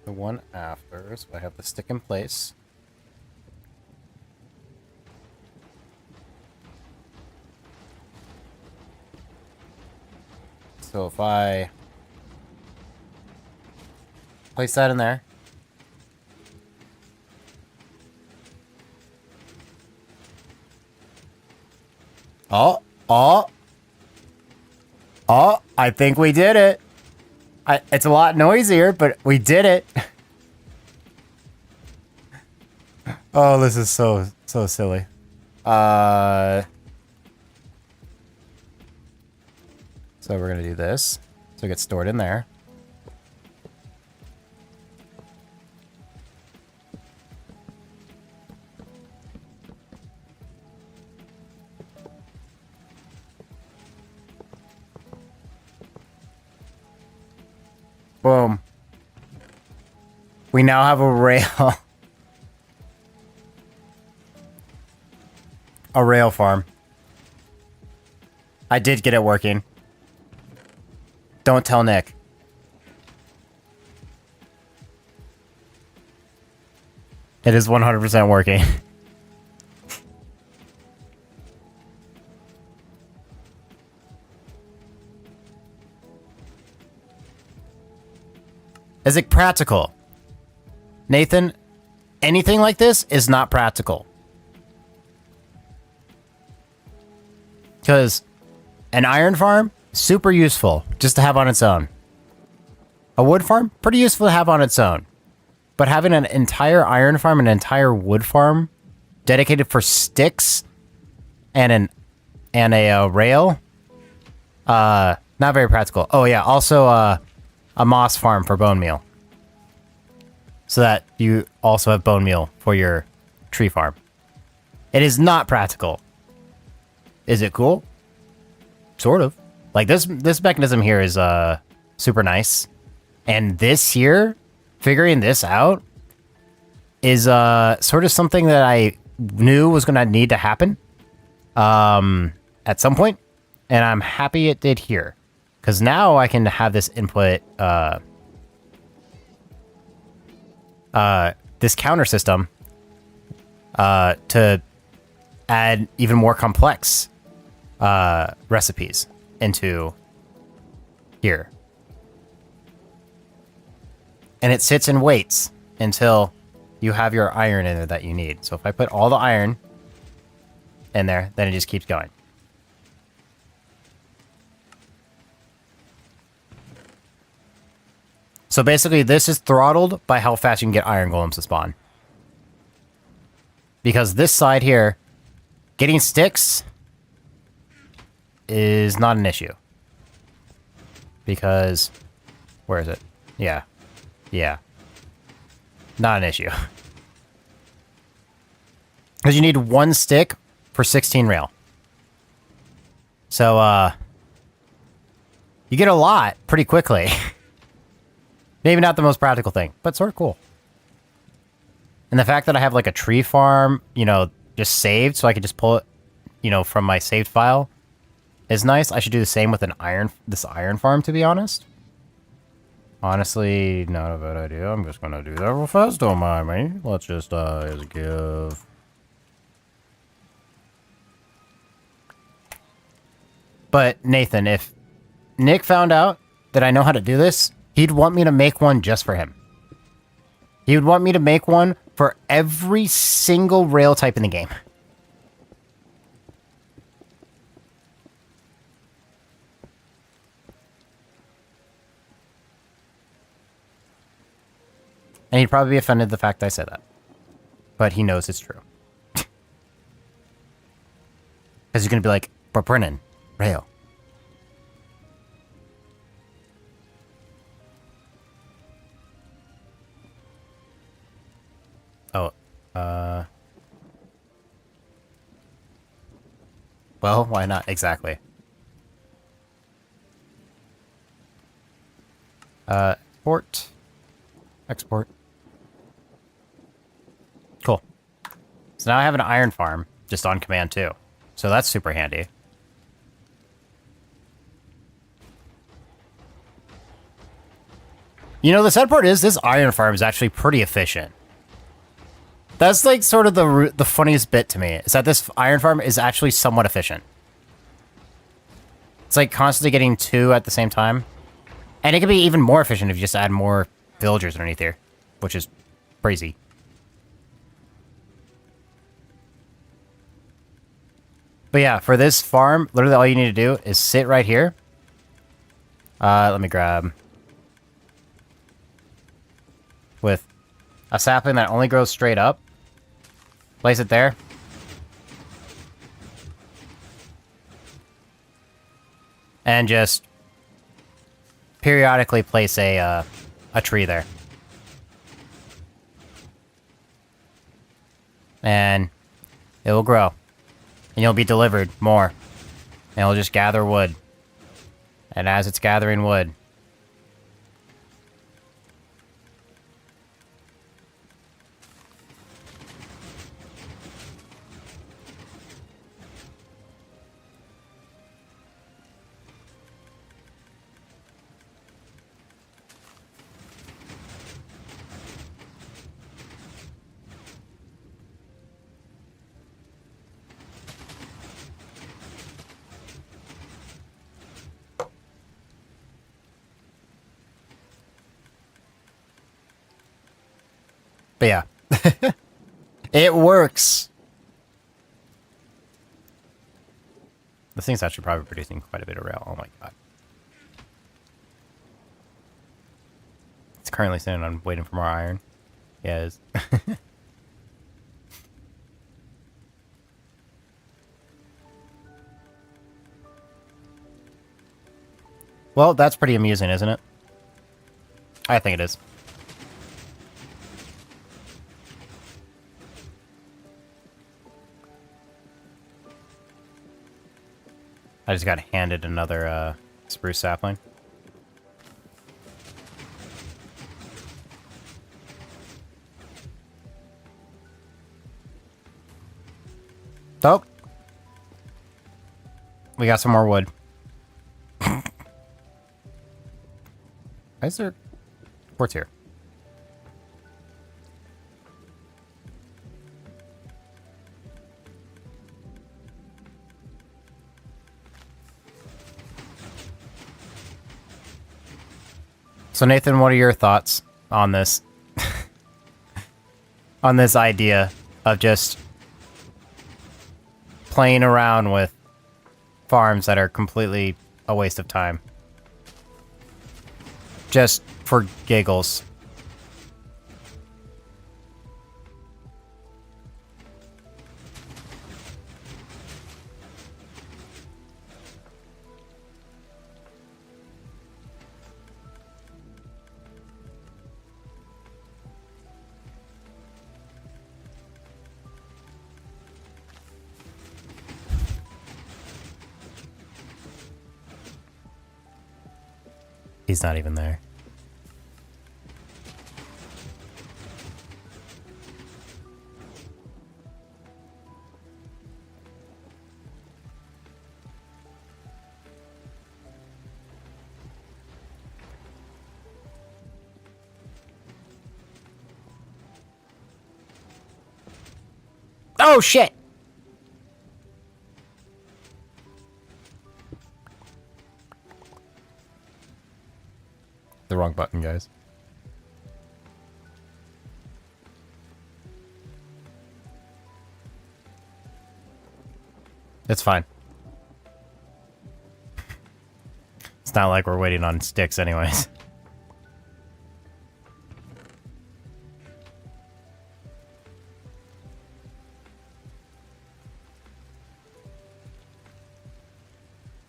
The one after, so I have the stick in place. So if I place that in there. Oh, I think we did it. It's a lot noisier, but we did it. Oh, this is so silly. So we're gonna do this. So it gets stored in there. Boom. We now have a rail. A rail farm. I did get it working. Don't tell Nick. It is 100% working. Is it practical? Nathan, anything like this is not practical. Because an iron farm, super useful just to have on its own. A wood farm, pretty useful to have on its own. But having an entire iron farm and an entire wood farm dedicated for sticks and an and a rail. Not very practical. Oh yeah, also a moss farm for bone meal. So that you also have bone meal for your tree farm. It is not practical. Is it cool? Sort of. Like this mechanism here is super nice. And this here, figuring this out, is sort of something that I knew was gonna need to happen at some point. And I'm happy it did here. Because now I can have this input this counter system to add even more complex recipes into here. And it sits and waits until you have your iron in there that you need. So if I put all the iron in there, then it just keeps going. So basically, this is throttled by how fast you can get iron golems to spawn. Because this side here, getting sticks is not an issue. Because, where is it? Yeah. Yeah. Not an issue. Because you need 1 stick for 16 rail. So, you get a lot pretty quickly. Maybe not the most practical thing, but sort of cool. And the fact that I have like a tree farm, you know, just saved, so I can just pull it, you know, from my saved file is nice. I should do the same with this iron farm, to be honest. Honestly, not a bad idea. I'm just gonna do that real fast, don't mind me. Let's just give... But Nathan, if Nick found out that I know how to do this, he'd want me to make one just for him. He would want me to make one for every single rail type in the game. And he'd probably be offended at the fact I said that. But he knows it's true. Because he's going to be like, but Brennon, rail. Oh, well, why not? Exactly. Export. Export. Cool. So now I have an iron farm just on command too. So that's super handy. You know, the sad part is this iron farm is actually pretty efficient. That's like sort of the funniest bit to me, is that this iron farm is actually somewhat efficient. It's like constantly getting 2 at the same time. And it can be even more efficient if you just add more villagers underneath here, which is crazy. But yeah, for this farm, literally all you need to do is sit right here. Let me grab... with a sapling that only grows straight up. Place it there. And just periodically place a tree there. And it will grow. And you'll be delivered more. And it'll just gather wood. And as it's gathering wood, but yeah. It works. This thing's actually probably producing quite a bit of rail. Oh my god. It's currently sitting on waiting for more iron. Yeah, it is. Well, that's pretty amusing, isn't it? I think it is. I just got handed another spruce sapling. Oh! We got some more wood. Why is there quartz here? So Nathan, what are your thoughts on this? On this idea of just playing around with farms that are completely a waste of time? Just for giggles. He's not even there. Oh, shit! The wrong button, guys. It's fine. It's not like we're waiting on sticks anyways.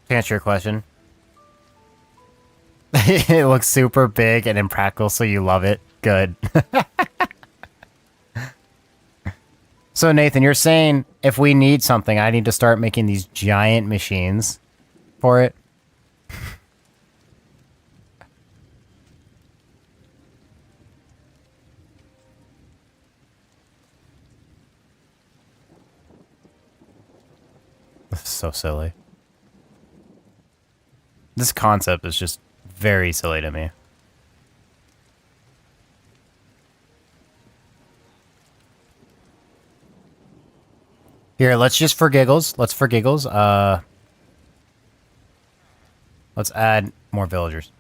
To answer your question, it looks super big and impractical, so you love it. Good. So Nathan, you're saying if we need something, I need to start making these giant machines for it? This is so silly. This concept is just very silly to me. Here, let's just for giggles. Let's add more villagers.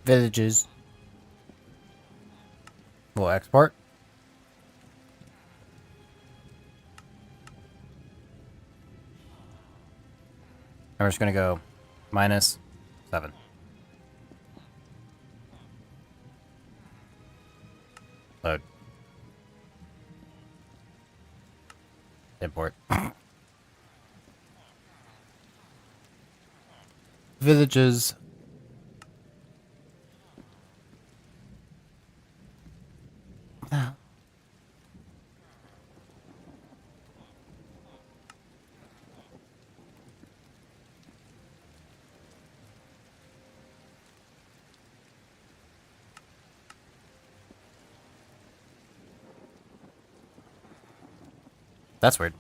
Villages. We'll export. And we're just gonna go -7. Load. Import. Villages. Ah. That's weird.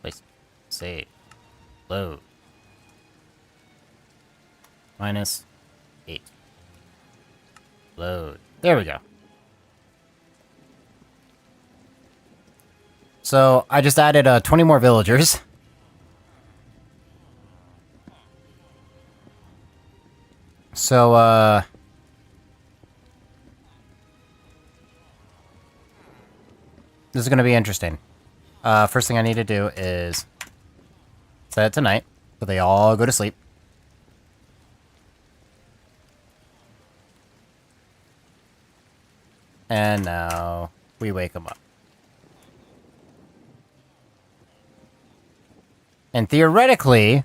Place. Save. Load. -8. Load. There we go. So, I just added 20 more villagers. So, this is going to be interesting. First thing I need to do is set it to night, so they all go to sleep. And now we wake them up. And theoretically,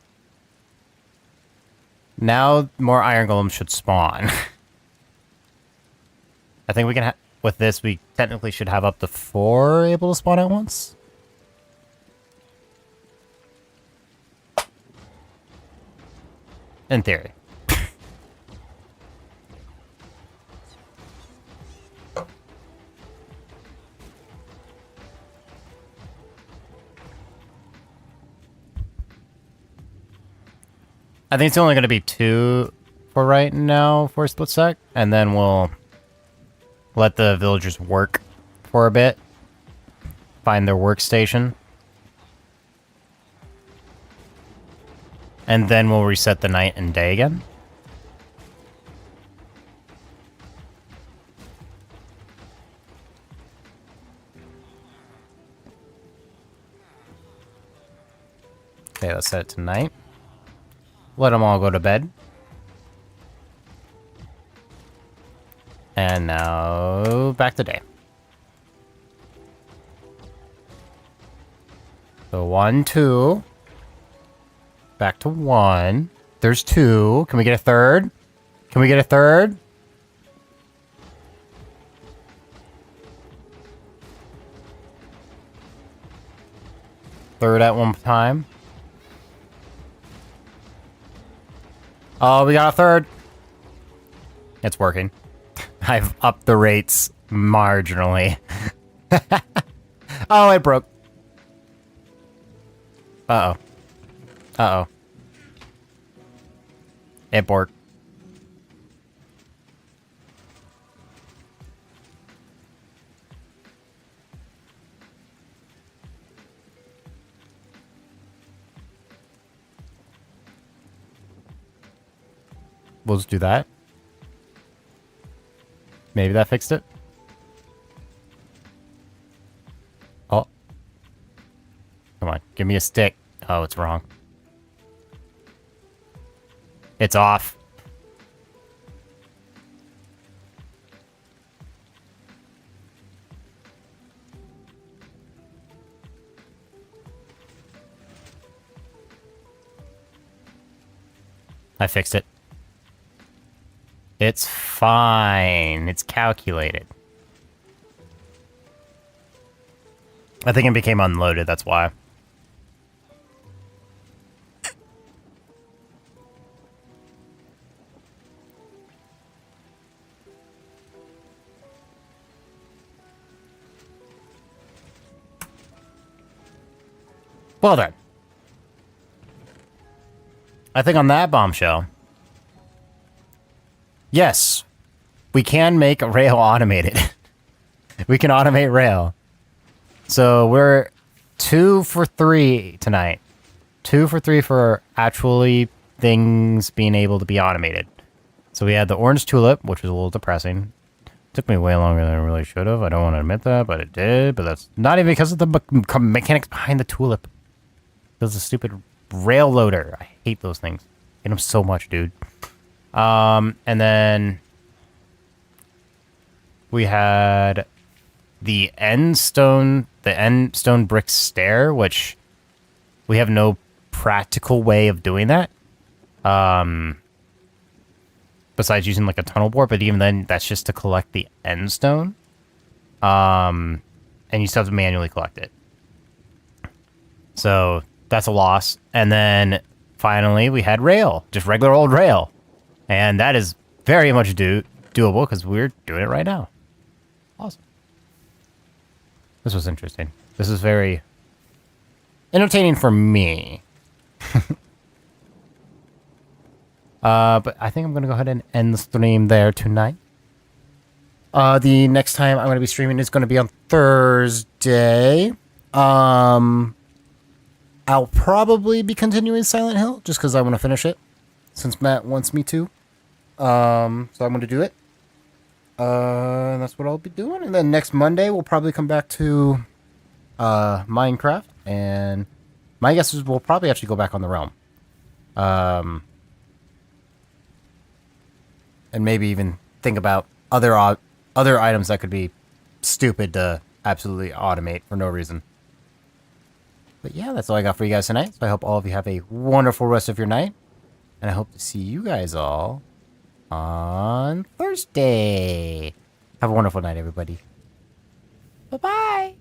now more iron golems should spawn. I think we can with this, we technically should have up to 4 able to spawn at once. In theory. I think it's only going to be 2 for right now for a split sec, and then we'll let the villagers work for a bit. Find their workstation. And then we'll reset the night and day again. Okay, let's set it to night. Let them all go to bed. And now, back to day. So 1, 2. Back to 1. There's 2. Can we get a third? Can we get a third? Third at one time. Oh, we got a third. It's working. I've upped the rates marginally. Oh, it broke. Uh-oh. Uh-oh. It broke. We'll just do that. Maybe that fixed it. Oh. Come on, give me a stick. Oh, it's wrong. It's off. I fixed it. It's fine. It's calculated. I think it became unloaded, that's why. Well then. I think on that bombshell, yes, we can make rail automated. We can automate rail. So we're 2 for 3 tonight. 2 for 3 for actually things being able to be automated. So we had the orange tulip, which was a little depressing. Took me way longer than I really should have. I don't want to admit that, but it did. But that's not even because of the mechanics behind the tulip. Because the stupid rail loader. I hate those things. I hate them so much, dude. And then we had the end stone brick stair, which we have no practical way of doing that. Besides using like a tunnel bore, but even then, that's just to collect the end stone. And you still have to manually collect it. So that's a loss. And then finally, we had rail, just regular old rail. And that is very much doable because we're doing it right now. Awesome. This was interesting. This is very entertaining for me. But I think I'm going to go ahead and end the stream there tonight. The next time I'm going to be streaming is going to be on Thursday. I'll probably be continuing Silent Hill just because I want to finish it since Matt wants me to. So I'm going to do it. And that's what I'll be doing. And then next Monday we'll probably come back to Minecraft, and my guess is we'll probably actually go back on the Realm. And maybe even think about other items that could be stupid to absolutely automate for no reason. But yeah, that's all I got for you guys tonight. So I hope all of you have a wonderful rest of your night. And I hope to see you guys all on Thursday. Have a wonderful night, everybody. Bye-bye.